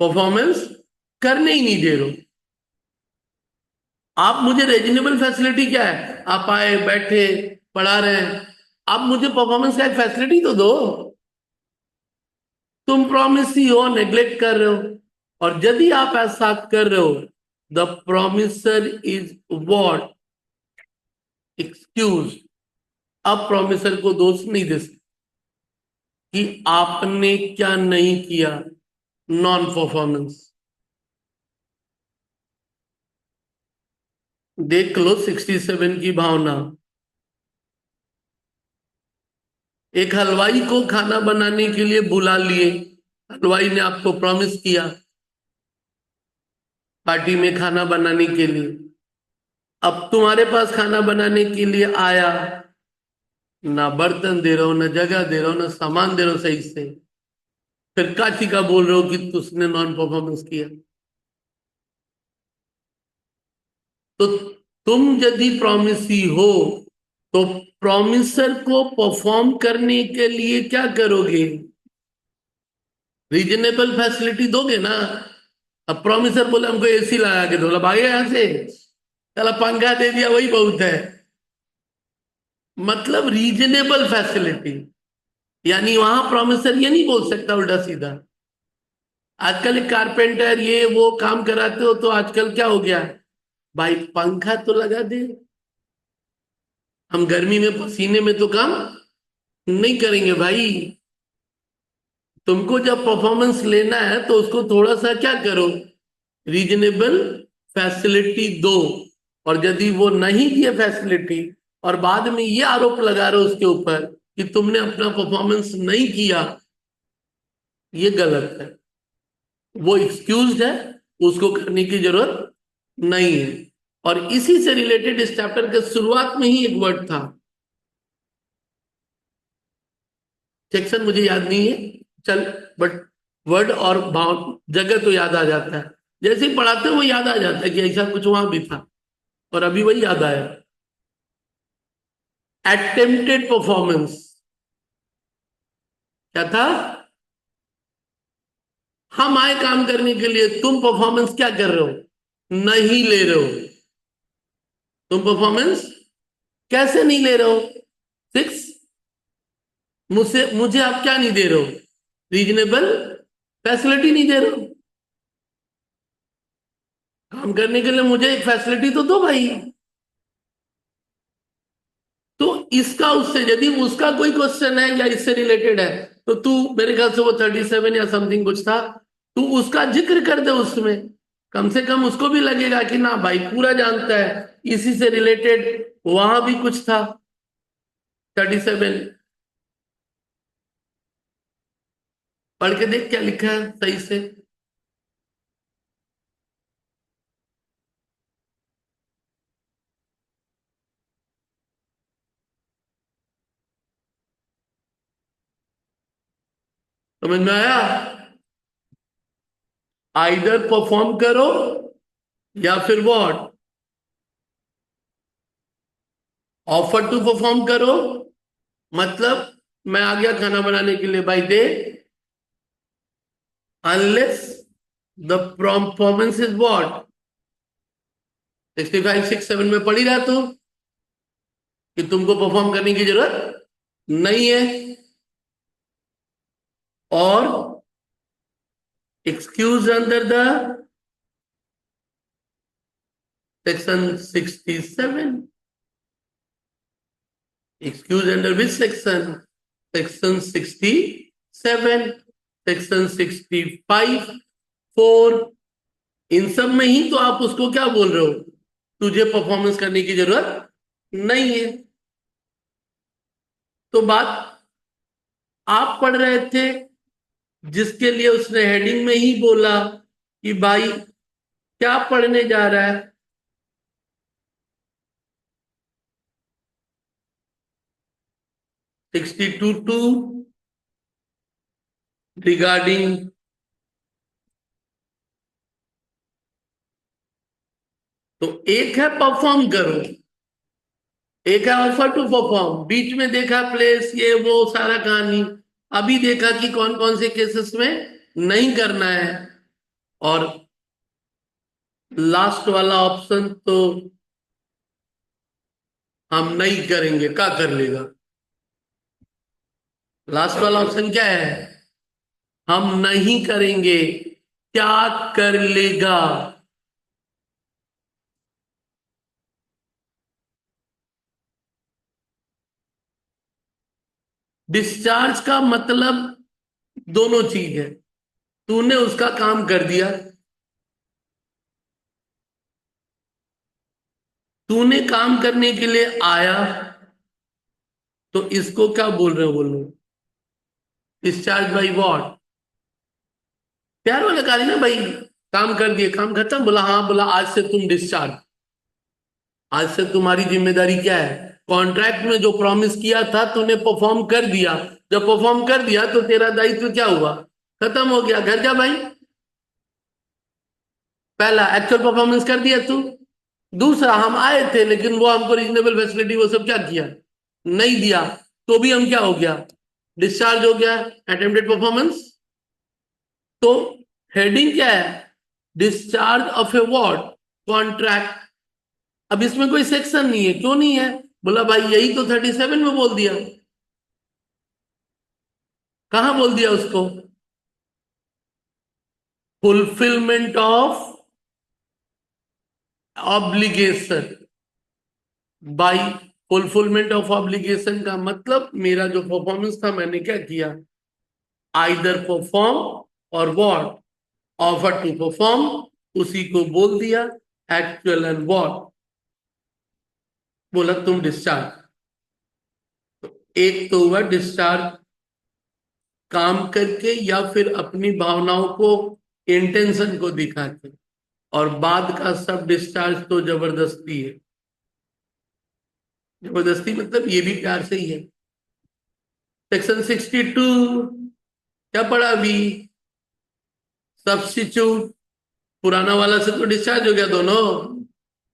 परफॉर्मेंस करने ही नहीं दे रहे हो। आप मुझे रीजनेबल फैसिलिटी क्या है, आप आए बैठे पढ़ा रहे हैं, आप मुझे परफॉर्मेंस का एक फैसिलिटी तो दो। तुम प्रॉमिस ही हो, नेग्लेक्ट कर रहे हो। और यदि आप ऐसा कर रहे हो, the promiser is what excuse. अब प्रॉमिसर को दोष नहीं दे सकते कि आपने क्या नहीं किया, नॉन परफॉर्मेंस। देख लो 67 की भावना। एक हलवाई को खाना बनाने के लिए बुला लिए, हलवाई ने आपको प्रॉमिस किया पार्टी में खाना बनाने के लिए। अब तुम्हारे पास खाना बनाने के लिए आया, ना बर्तन दे रहे हो, ना जगह दे रहे हो, ना सामान दे रहे हो सही से, फिर काची का बोल रहे हो कि तुमने नॉन परफॉर्मेंस किया। तो तुम यदि प्रॉमिसी हो, तो प्रॉमिसर को परफॉर्म करने के लिए क्या करोगे, रीजनेबल फैसिलिटी दोगे ना। अब प्रॉमिसर बोले हमको एसी लगा के दो, ला भागे यहां से, चला पंखा दे दिया वही बहुत है। मतलब रीजनेबल फैसिलिटी, यानी वहां प्रॉमिसर ये नहीं बोल सकता उल्टा सीधा। आजकल एक कारपेंटर ये वो काम कराते हो तो आजकल क्या हो गया, भाई पंखा तो लगा दे, हम गर्मी में पसीने में तो काम नहीं करेंगे भाई। तुमको जब परफॉर्मेंस लेना है तो उसको थोड़ा सा क्या करो, रीजनेबल फैसिलिटी दो। और यदि वो नहीं दिए फैसिलिटी और बाद में ये आरोप लगा रहे हो उसके ऊपर कि तुमने अपना परफॉर्मेंस नहीं किया, ये गलत है। वो एक्सक्यूज है, उसको करने की जरूरत नहीं है। और इसी से रिलेटेड इस चैप्टर के शुरुआत में ही एक वर्ड था, सेक्शन मुझे याद नहीं है, चल बट वर्ड और भाव जगह तो याद आ जाता है। जैसे ही पढ़ाते हैं वो याद आ जाता है कि ऐसा कुछ वहां भी था, और अभी वही याद आया। अटेम्प्टेड परफॉर्मेंस क्या था, हम आए काम करने के लिए, तुम परफॉर्मेंस क्या कर रहे हो, नहीं ले रहे हो। तुम परफॉर्मेंस कैसे नहीं ले रहे हो, सिक्स, मुझसे मुझे आप क्या नहीं दे रहे हो, रीजनेबल फैसिलिटी नहीं दे रहे हो। काम करने के लिए मुझे एक फैसिलिटी तो दो भाई। तो इसका उससे यदि उसका कोई क्वेश्चन है या इससे रिलेटेड है, तो तू, मेरे ख्याल से वो 37 या समथिंग कुछ था, तू उसका जिक्र कर दे उसमें। कम से कम उसको भी लगेगा कि ना भाई पूरा जानता है, इसी से रिलेटेड वहां भी कुछ था। 37 पढ़ के देख क्या लिखा है सही से। समझ में आया, आइदर परफॉर्म करो या फिर व्हाट, ऑफर टू परफॉर्म करो। मतलब मैं आ गया खाना बनाने के लिए भाई दे, unless the performance is what, 65 67 में पढ़ी रहा तो कि तुमको परफॉर्म करने की जरूरत नहीं है। और excused under the section 67. Excused under which section? Section 67, section 65, 4. इन सब में ही तो आप उसको क्या बोल रहे हो, तुझे परफॉर्मेंस करने की जरूरत नहीं है। तो बात आप पढ़ रहे थे, जिसके लिए उसने हेडिंग में ही बोला कि भाई क्या पढ़ने जा रहा है। टू रिगार्डिंग तो एक है परफॉर्म करो, एक है ऑफर टू परफॉर्म, बीच में देखा प्लेस ये वो सारा कहानी। अभी देखा कि कौन कौन से केसेस में नहीं करना है, और लास्ट वाला ऑप्शन तो हम नहीं करेंगे, क्या कर लेगा। लास्ट वाला ऑप्शन क्या है, हम नहीं करेंगे, क्या कर लेगा। डिस्चार्ज का मतलब दोनों चीज है। तूने उसका काम कर दिया, तूने काम करने के लिए आया, तो इसको क्या बोल रहे हो, बोलो डिस्चार्ज बाई व्हाट। प्यार वाले कहा ना भाई, काम कर दिए, काम खत्म, बोला हाँ, बोला आज से तुम डिस्चार्ज, आज से तुम्हारी जिम्मेदारी क्या है, कॉन्ट्रैक्ट में जो प्रॉमिस किया था तूने परफॉर्म कर दिया। जब परफॉर्म कर दिया तो तेरा दायित्व क्या हुआ, खत्म हो गया, घर जा भाई। पहला एक्चुअल परफॉर्मेंस कर दिया तू। दूसरा, हम आए थे लेकिन वो हमको रीजनेबल फैसिलिटी वो सब क्या किया, नहीं दिया, तो भी हम क्या हो गया, डिस्चार्ज हो गया, अटेम्प्टेड परफॉर्मेंस। तो हेडिंग क्या है, discharge of A what, contract. अब इसमें कोई सेक्शन नहीं है, क्यों नहीं है, बोला भाई यही तो 37 में बोल दिया। कहां बोल दिया उसको, fulfilment of obligation by. Fulfilment of obligation का मतलब मेरा जो परफॉर्मेंस था मैंने क्या किया, आइदर परफॉर्म और व्हाट, ऑफर टू परफॉर्म, उसी को बोल दिया एक्चुअल एंड व्हाट, बोला तुम डिस्चार्ज। एक तो हुआ डिस्चार्ज काम करके या फिर अपनी भावनाओं को, इंटेंशन को दिखा के, और बाद का सब डिस्चार्ज तो जबरदस्ती है। जबरदस्ती मतलब ये भी प्यार से ही है। सेक्शन 62 क्या पढ़ा अभी, सब्स्टिट्यूट, पुराना वाला से तो डिस्चार्ज हो गया दोनों।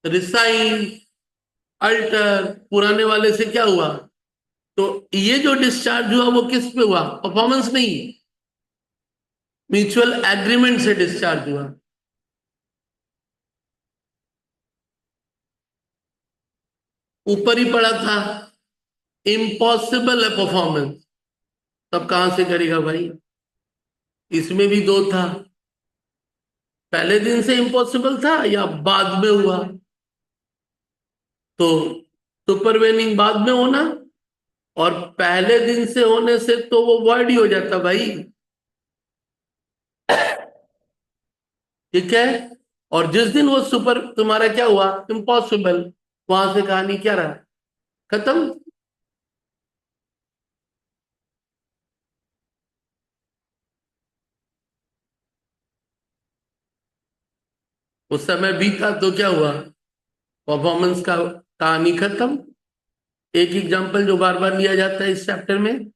रिसाइन, अल्टर, पुराने वाले से क्या हुआ, तो ये जो डिस्चार्ज हुआ वो किस पे हुआ, परफॉर्मेंस नहीं, म्यूचुअल एग्रीमेंट से डिस्चार्ज हुआ। ऊपर ही पड़ा था इम्पॉसिबल है परफॉर्मेंस, तब कहां से करेगा भाई। इसमें भी दो था, पहले दिन से इम्पॉसिबल था या बाद में हुआ, तो सुपरवेनिंग बाद में होना, और पहले दिन से होने से तो वो वर्ड ही हो जाता भाई। ठीक है, और जिस दिन वो सुपर तुम्हारा क्या हुआ, इम्पॉसिबल, वहां से कहानी क्या रहा, खत्म। उस समय बीता तो क्या हुआ, परफॉर्मेंस का कहानी खत्म। एक एग्जांपल जो बार बार लिया जाता है इस चैप्टर में,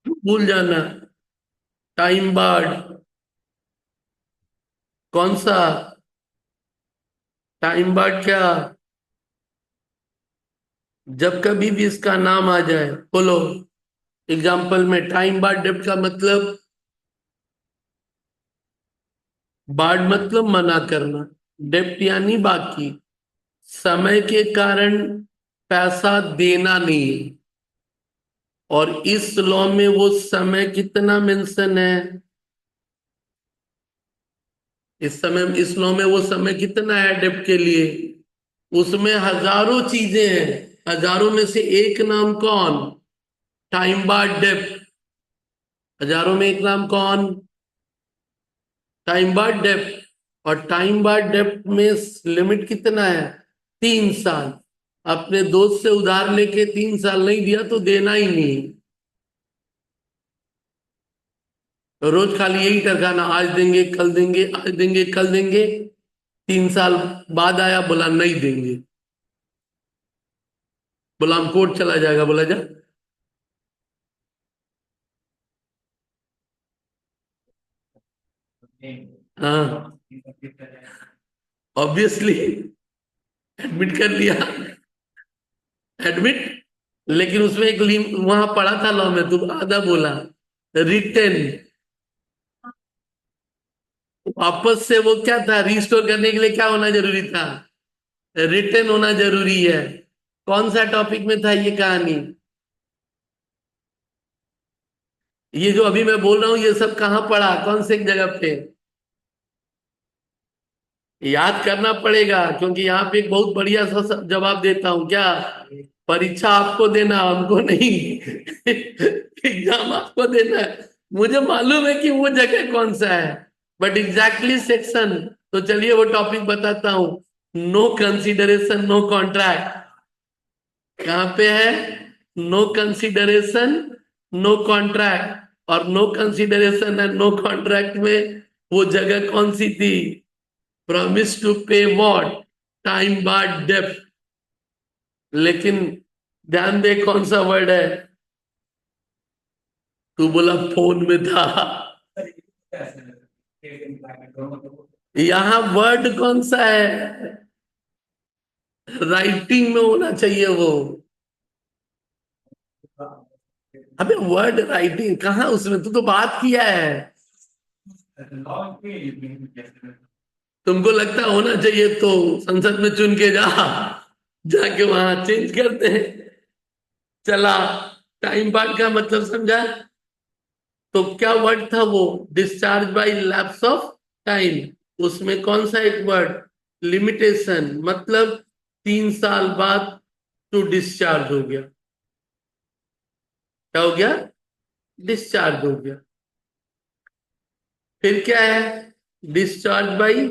भूल जाना, टाइम बार्ड। कौन सा टाइम बार्ड, क्या, जब कभी भी इसका नाम आ जाए बोलो। एग्जाम्पल में टाइम बार्ड डेब्ट का मतलब, बार्ड मतलब मना करना, डेब्ट यानी बाकी, समय के कारण पैसा देना नहीं है। और इस लॉ में वो समय कितना मेंशन है, इस लॉ में वो समय कितना है डेप्थ के लिए, उसमें हजारों चीजें हैं, हजारों में से एक नाम कौन, टाइम बार डेप्थ। हजारों में एक नाम कौन, टाइम बार डेप्थ। और टाइम बार डेप्थ में लिमिट कितना है, 3 साल। अपने दोस्त से उधार लेके 3 साल नहीं दिया तो देना ही नहीं। तो रोज खाली यही टरकाना, आज देंगे कल देंगे, आज देंगे कल देंगे। 3 साल बाद आया, बोला नहीं देंगे, बोला हम कोर्ट चला जाएगा, बोला जा। हाँ, ऑब्वियसली एडमिट कर लिया, एडमिट। लेकिन उसमें एक वहां पढ़ा था लॉ में, तुम आधा बोला, रिटेन। वापस से वो क्या था, रिस्टोर करने के लिए क्या होना जरूरी था, रिटेन होना जरूरी है। कौन सा टॉपिक में था ये कहानी, ये जो अभी मैं बोल रहा हूं ये सब कहाँ पढ़ा, कौन से एक जगह पे, याद करना पड़ेगा, क्योंकि यहाँ पे एक बहुत बढ़िया सा जवाब देता हूँ क्या, परीक्षा आपको देना हमको नहीं, एग्जाम आपको देना है। मुझे मालूम है कि वो जगह कौन सा है, बट एग्जैक्टली सेक्शन। तो चलिए वो टॉपिक बताता हूँ, नो कंसिडरेशन नो कॉन्ट्रैक्ट। कहाँ पे है, नो कंसिडरेशन नो कॉन्ट्रैक्ट। और no consideration and no contract में वो जगह कौन सी थी, promise to pay what, time bar डेप्थ। लेकिन ध्यान दे कौन सा वर्ड है, तू बोला फोन में था, यहां वर्ड कौन सा है, राइटिंग में होना चाहिए वो। अबे वर्ड राइटिंग कहाँ उसमें, तू तो बात किया है, तुमको लगता होना चाहिए तो संसद में चुन के जा, जाके वहां चेंज करते हैं। चला, टाइम पार्ट का मतलब समझा। तो क्या वर्ड था वो, discharge by lapse of time. उसमें कौन सा एक वर्ड, लिमिटेशन, मतलब 3 साल बाद तू डिस्चार्ज हो गया। क्या हो गया, डिस्चार्ज हो गया। फिर क्या है, डिस्चार्ज बाई,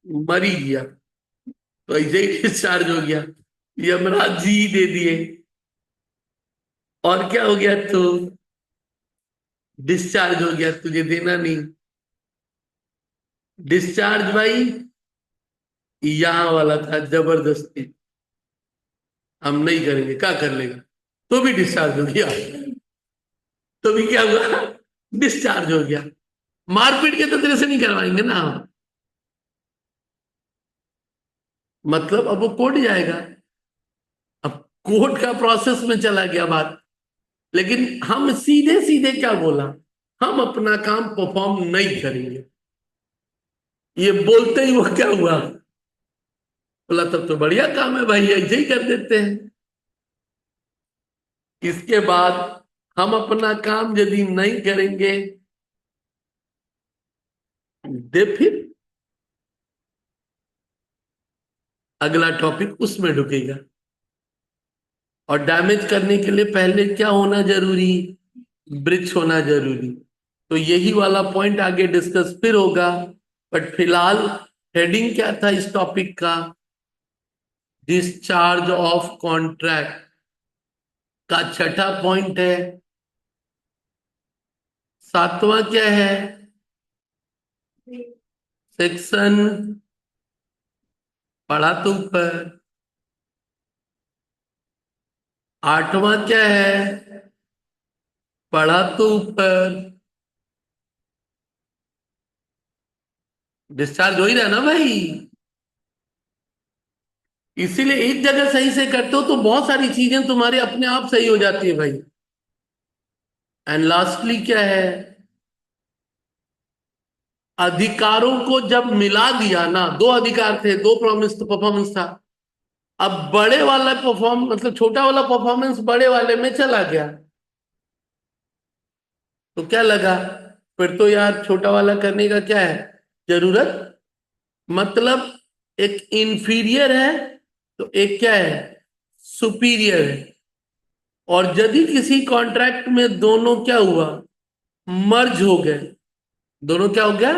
मरी गया, तो ऐसे ही डिस्चार्ज हो गया, यमराज जी ही दे दिए। और क्या हो गया, तो डिस्चार्ज हो गया, तुझे देना नहीं। डिस्चार्ज बाई, यहां वाला था जबरदस्ती, हम नहीं करेंगे, क्या कर लेगा, तो भी डिस्चार्ज हो गया। तो भी क्या हुआ, डिस्चार्ज हो गया। मारपीट के तो तेरे से नहीं करवाएंगे ना हम, मतलब अब वो कोर्ट जाएगा, अब कोर्ट का प्रोसेस में चला गया बात। लेकिन हम सीधे सीधे क्या बोला, हम अपना काम परफॉर्म नहीं करेंगे, ये बोलते ही वो क्या हुआ, बोला तब तो बढ़िया काम है भाई, ऐसे ही कर देते हैं। इसके बाद हम अपना काम यदि नहीं करेंगे, दे फिर अगला टॉपिक उसमें ढुकेगा। और डैमेज करने के लिए पहले क्या होना जरूरी, ब्रिज होना जरूरी। तो यही वाला पॉइंट आगे डिस्कस फिर होगा, बट फिलहाल हेडिंग क्या था इस टॉपिक का, डिस्चार्ज ऑफ कॉन्ट्रैक्ट का छठा पॉइंट है। सातवां क्या है, सेक्शन, पढ़ा तो ऊपर। आठवां क्या है, पढ़ा तो ऊपर। डिस्चार्ज हो ही रहा ना भाई, इसीलिए एक जगह सही से करते हो तो बहुत सारी चीजें तुम्हारे अपने आप सही हो जाती है भाई। एंड लास्टली क्या है, अधिकारों को जब मिला दिया ना, दो अधिकार थे, दो प्रॉमिस तो परफॉर्मेंस था, अब बड़े वाला मतलब छोटा वाला परफॉर्मेंस बड़े वाले में चला गया, तो क्या लगा, फिर तो यार छोटा वाला करने का क्या है जरूरत, मतलब एक इंफीरियर है तो एक क्या है सुपीरियर है। और यदि किसी कॉन्ट्रैक्ट में दोनों क्या हुआ, मर्ज हो गए, दोनों क्या हो गया,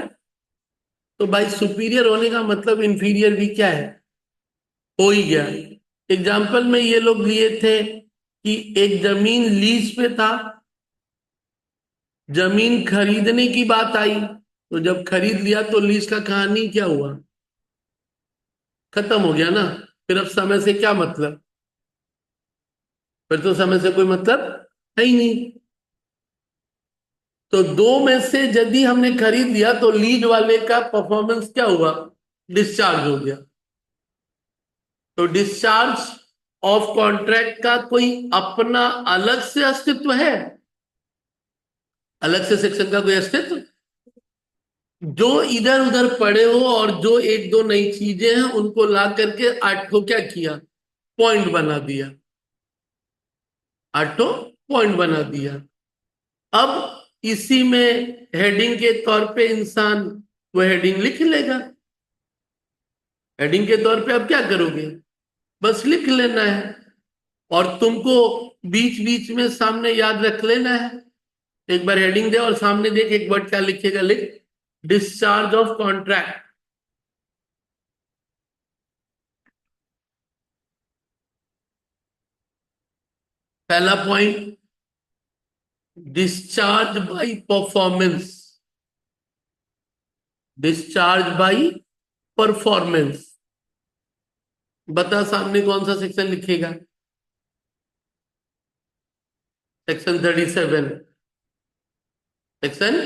तो भाई सुपीरियर होने का मतलब इंफीरियर भी क्या है, हो ही गया। एग्जाम्पल में ये लोग लिए थे कि एक जमीन लीज पे था, जमीन खरीदने की बात आई, तो जब खरीद लिया तो लीज का कहानी क्या हुआ, खत्म हो गया ना। फिर अब समय से क्या मतलब, फिर तो समय से कोई मतलब है ही नहीं। तो दो में से यदि हमने खरीद लिया तो लीज वाले का परफॉर्मेंस क्या हुआ, डिस्चार्ज हो गया। तो डिस्चार्ज ऑफ कॉन्ट्रैक्ट का कोई अपना अलग से अस्तित्व है, अलग से सेक्शन का कोई अस्तित्व, जो इधर उधर पड़े हो और जो एक दो नई चीजें हैं उनको ला करके आठ को क्या किया, पॉइंट बना दिया, आठों पॉइंट बना दिया। अब इसी में हेडिंग के तौर पे इंसान वो हेडिंग लिख लेगा। हेडिंग के तौर पे अब क्या करोगे, बस लिख लेना है। और तुमको बीच बीच में सामने याद रख लेना है, एक बार हेडिंग दे और सामने देख एक वर्ड क्या लिखेगा, लिख डिस्चार्ज ऑफ कॉन्ट्रैक्ट। पहला point, discharge bye performance, discharge by performance. बता सामने कौन सा सेक्शन लिखेगा, सेक्शन 37, सेक्शन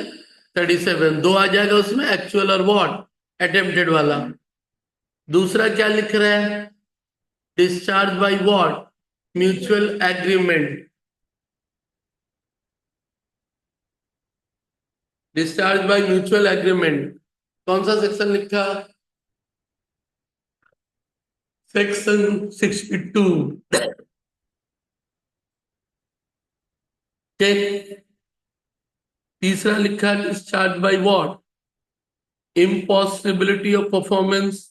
37 दो आ जाएगा उसमें, एक्चुअल और वॉट, अटेम्प्टेड वाला। दूसरा क्या लिख रहा है, discharge by what, mutual agreement, discharge by mutual agreement. कौन सा सेक्शन लिखा, सेक्शन 62। ठीक। तीसरा लिखा discharge by what, impossibility of performance,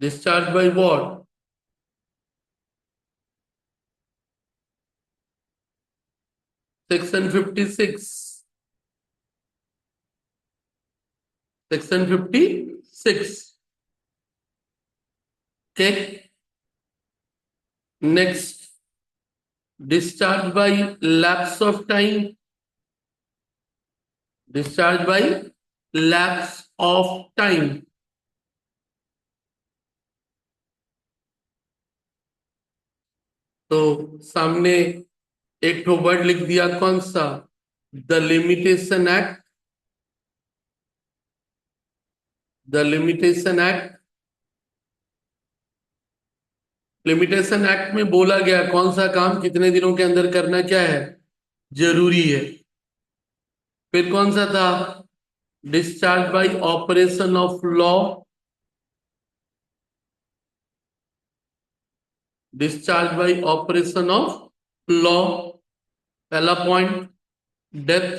discharge by what, section 56, section 56। ठीक। Next, discharge by lapse of time, discharge by lapse of time. तो सामने एक तो वर्ड लिख दिया, कौन सा, the limitation act, the limitation act. Limitation act में बोला गया कौन सा काम कितने दिनों के अंदर करना क्या है, जरूरी है। फिर कौन सा था, discharge by operation of law, discharge by operation of law. पहला पॉइंट, डेथ,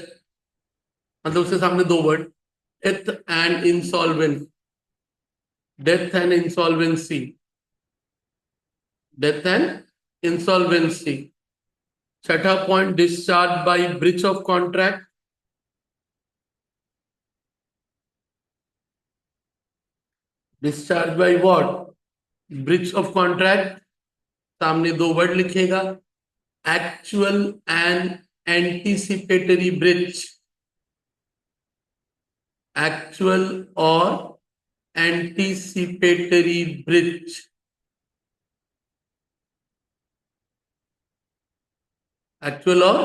मतलब उसके सामने दो word, death and insolvency, death and insolvency, death and insolvency. छठा point, discharge by breach of contract, discharge by what, breach of contract. सामने दो word लिखेगा, actual and anticipatory breach, actual और एंटीसिपेटरी ब्रीच, एक्चुअल और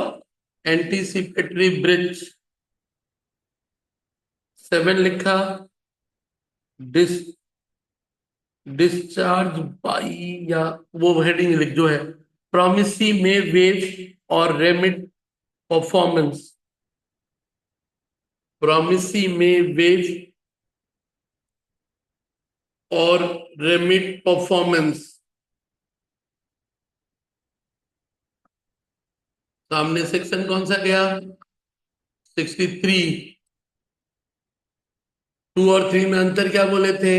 anticipatory breach. 7 लिखा, dish discharge by, या वो heading लिख जो है, प्रोमिसी में वेव और रेमिट परफॉर्मेंस, प्रोमिसी में वेव और रेमिट परफॉर्मेंस। सामने सेक्शन कौन सा गया? 63। 2 और 3 में अंतर क्या बोले थे?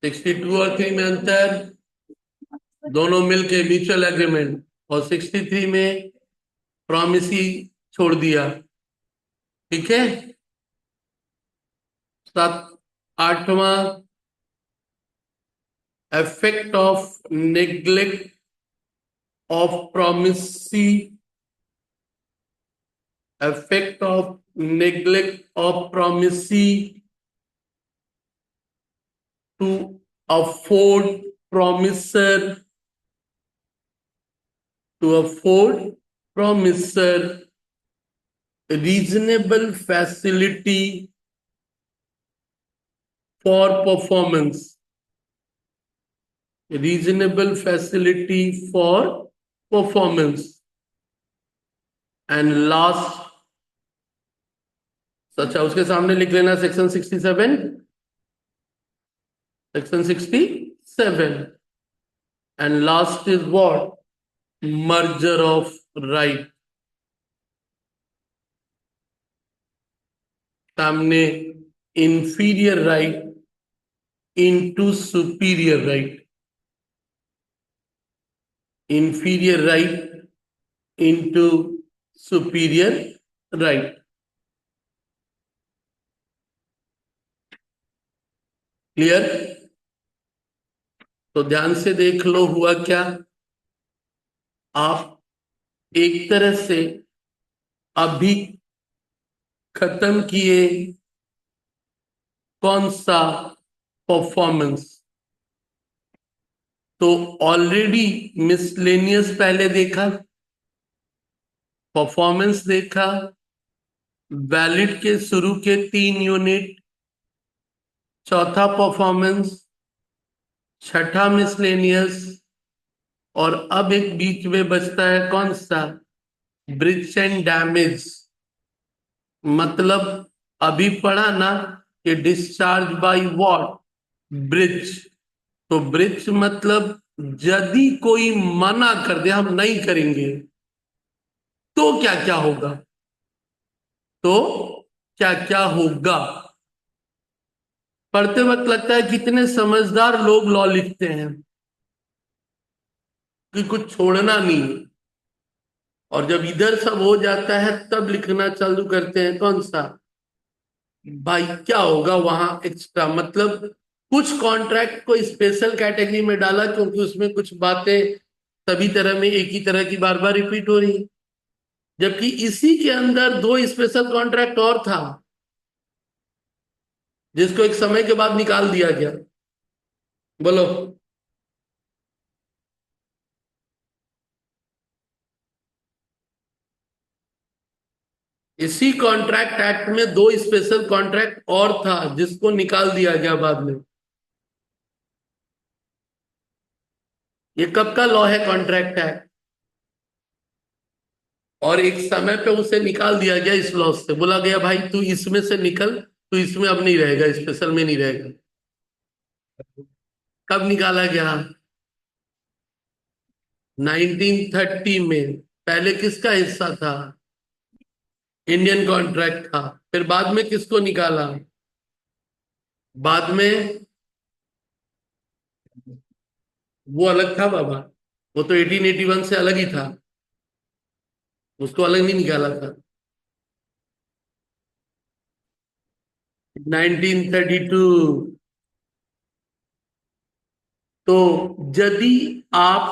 62 और 3 में अंतर दोनों मिलके म्यूचुअल एग्रीमेंट, और 63 में प्रॉमिस ही छोड़ दिया। ठीक है। सात, आठवां, effect of neglect of promisee, effect of neglect of promisee to afford promiser promiser reasonable facility for performance, reasonable facility for performance, and last, अच्छा उसके सामने लिख लेना section 67, section 67, and last is what? Merger of right. सामने inferior right into superior right, inferior right into superior right. Clear? तो ध्यान से देख लो हुआ क्या। आप एक तरह से अभी खत्म किए कौन सा? परफॉर्मेंस। तो ऑलरेडी मिसलेनियस पहले देखा, परफॉर्मेंस देखा, वैलिड के शुरू के 3 यूनिट, चौथा परफॉर्मेंस, छठा मिसलेनियस, और अब एक बीच में बचता है कौन सा? Breach and damage. मतलब अभी पढ़ा ना कि डिस्चार्ज बाय व्हाट? ब्रिज। तो ब्रिज मतलब यदि कोई मना कर दे हम नहीं करेंगे तो क्या क्या होगा, तो क्या क्या होगा। पढ़ते वक्त लगता है कितने समझदार लोग लॉ लिखते हैं कि कुछ छोड़ना नहीं, और जब इधर सब हो जाता है तब लिखना चालू करते हैं कौन सा? भाई क्या होगा वहां एक्स्ट्रा। मतलब कुछ कॉन्ट्रैक्ट को स्पेशल कैटेगरी में डाला क्योंकि उसमें कुछ बातें सभी तरह में एक ही तरह की बार बार रिपीट हो रही, जबकि इसी के अंदर 2 स्पेशल कॉन्ट्रैक्ट और था जिसको एक समय के बाद निकाल दिया गया। बोलो। इसी कॉन्ट्रैक्ट एक्ट में 2 स्पेशल कॉन्ट्रैक्ट और था जिसको निकाल दिया गया बाद में। ये कब का लॉ है? Contract act. और एक समय पे उसे निकाल दिया गया इस लॉ से, बोला गया भाई तू इसमें से निकल, तू इसमें अब नहीं रहेगा, स्पेशल में नहीं रहेगा। कब निकाला गया? 1930 में। पहले किसका हिस्सा था? इंडियन कॉन्ट्रैक्ट था। फिर बाद में किसको निकाला? बाद में वो अलग था बाबा, वो तो 1881 से अलग ही था, उसको अलग नहीं निकाला था। 1932। तो यदि आप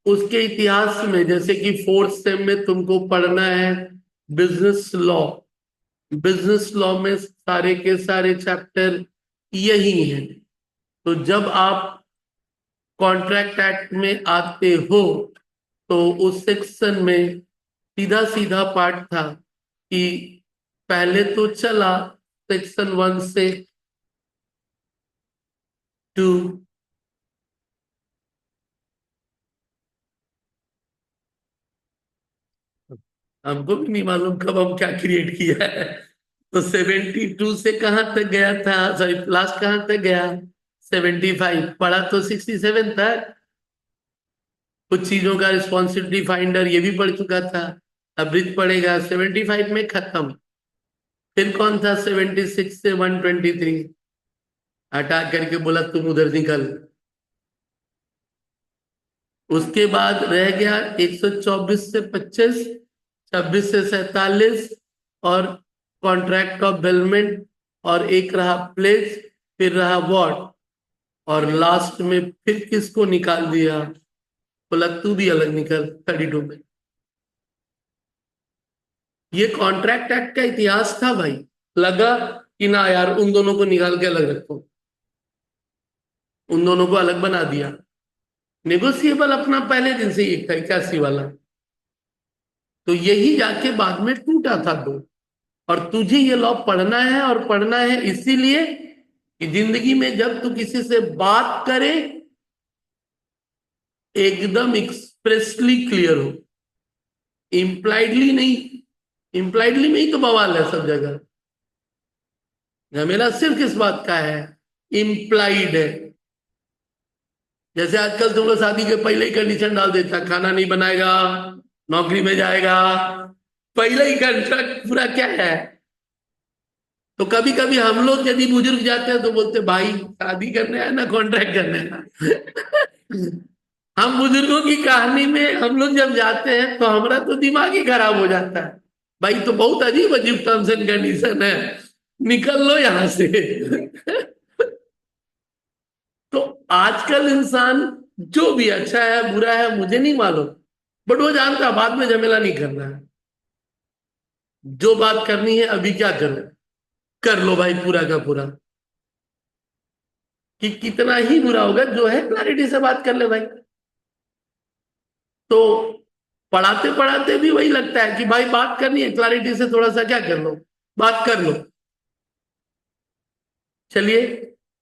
उसके इतिहास में, जैसे कि 4th सेम में तुमको पढ़ना है बिजनेस लॉ, बिजनेस लॉ में सारे के सारे चैप्टर यही हैं। तो जब आप कॉन्ट्रैक्ट एक्ट में आते हो तो उस सेक्शन में सीधा सीधा पार्ट था कि पहले तो चला सेक्शन 1 से 2, हमको भी नहीं मालूम कब हम क्या क्रिएट किया है। तो 72 से कहां तक गया था, सॉरी लास्ट कहां तक गया, 75, पढ़ा तो 67 तक। कुछ चीजों का रिस्पॉन्सिबिलिटी फाइंडर ये भी पढ़ चुका था। अब ब्रिज पढ़ेगा, 75 में खत्म। फिर कौन था 76 से 123, हटा करके बोला तुम उधर निकल। उसके बाद रह गया 124 से 25, 26 से 47, और कॉन्ट्रैक्ट ऑफ बेलमेंट, और एक रहा प्लेस, फिर रहा वॉट, और लास्ट में फिर किसको निकाल दिया, बोला तू भी अलग निकल 32 में। ये कॉन्ट्रैक्ट एक्ट का इतिहास था भाई। लगा कि ना यार उन दोनों को निकाल के अलग रखो, उन दोनों को अलग बना दिया। नेगोशिएबल अपना पहले दिन से एक था, 81 वाला। तो यही जाके बाद में टूटा था दो। और तुझे ये लॉ पढ़ना है, और पढ़ना है इसीलिए कि जिंदगी में जब तू किसी से बात करे एकदम एक्सप्रेसली क्लियर हो, इम्प्लाइडली नहीं। इम्प्लाइडली में ही तो बवाल है सब जगह। मेरा सिर्फ किस बात का है, इम्प्लाइड है। जैसे आजकल तुम लोग शादी के पहले ही कंडीशन डाल देता, खाना नहीं बनाएगा, नौकरी में जाएगा, पहले ही कॉन्ट्रैक्ट पूरा क्या है। तो कभी कभी हम लोग यदि बुजुर्ग जाते हैं तो बोलते भाई शादी करने आए ना कॉन्ट्रैक्ट करने आए। हम बुजुर्गों की कहानी में हम लोग जब जाते हैं तो हमारा तो दिमाग ही खराब हो जाता है। भाई तो बहुत अजीब अजीब टर्म्स एंड कंडीशन है, निकल लो यहां से। तो आजकल इंसान जो भी अच्छा है बुरा है मुझे नहीं मालूम, बट वो जानता है बाद में झमेला नहीं करना है। जो बात करनी है अभी क्या करो, कर लो भाई पूरा का पूरा। कि कितना ही बुरा होगा जो है क्लैरिटी से बात कर ले भाई। तो पढ़ाते पढ़ाते भी वही लगता है कि भाई बात करनी है क्लैरिटी से, थोड़ा सा क्या कर लो, बात कर लो। चलिए,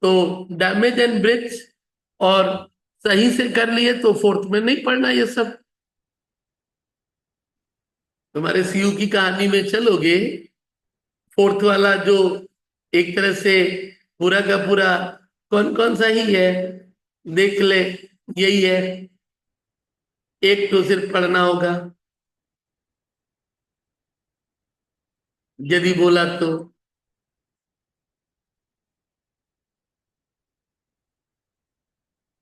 तो डैमेज एंड ब्रिज और सही से कर लिए तो फोर्थ में नहीं पढ़ना ये सब। तुम्हारे सीयू की कहानी में चलोगे, फोर्थ वाला जो एक तरह से पूरा का पूरा कौन कौन सा ही है देख ले, यही है। एक तो सिर्फ पढ़ना होगा यदि बोला तो,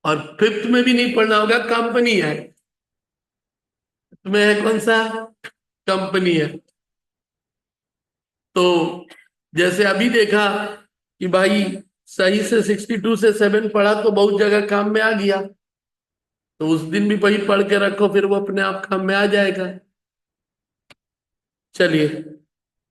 और फिफ्थ में भी नहीं पढ़ना होगा, कंपनी है। में है कौन सा, कंपनी है। तो जैसे अभी देखा कि भाई सही से 62 से 7 पढ़ा तो बहुत जगह काम में आ गया, तो उस दिन भी वही पढ़ के रखो, फिर वो अपने आप काम में आ जाएगा। चलिए।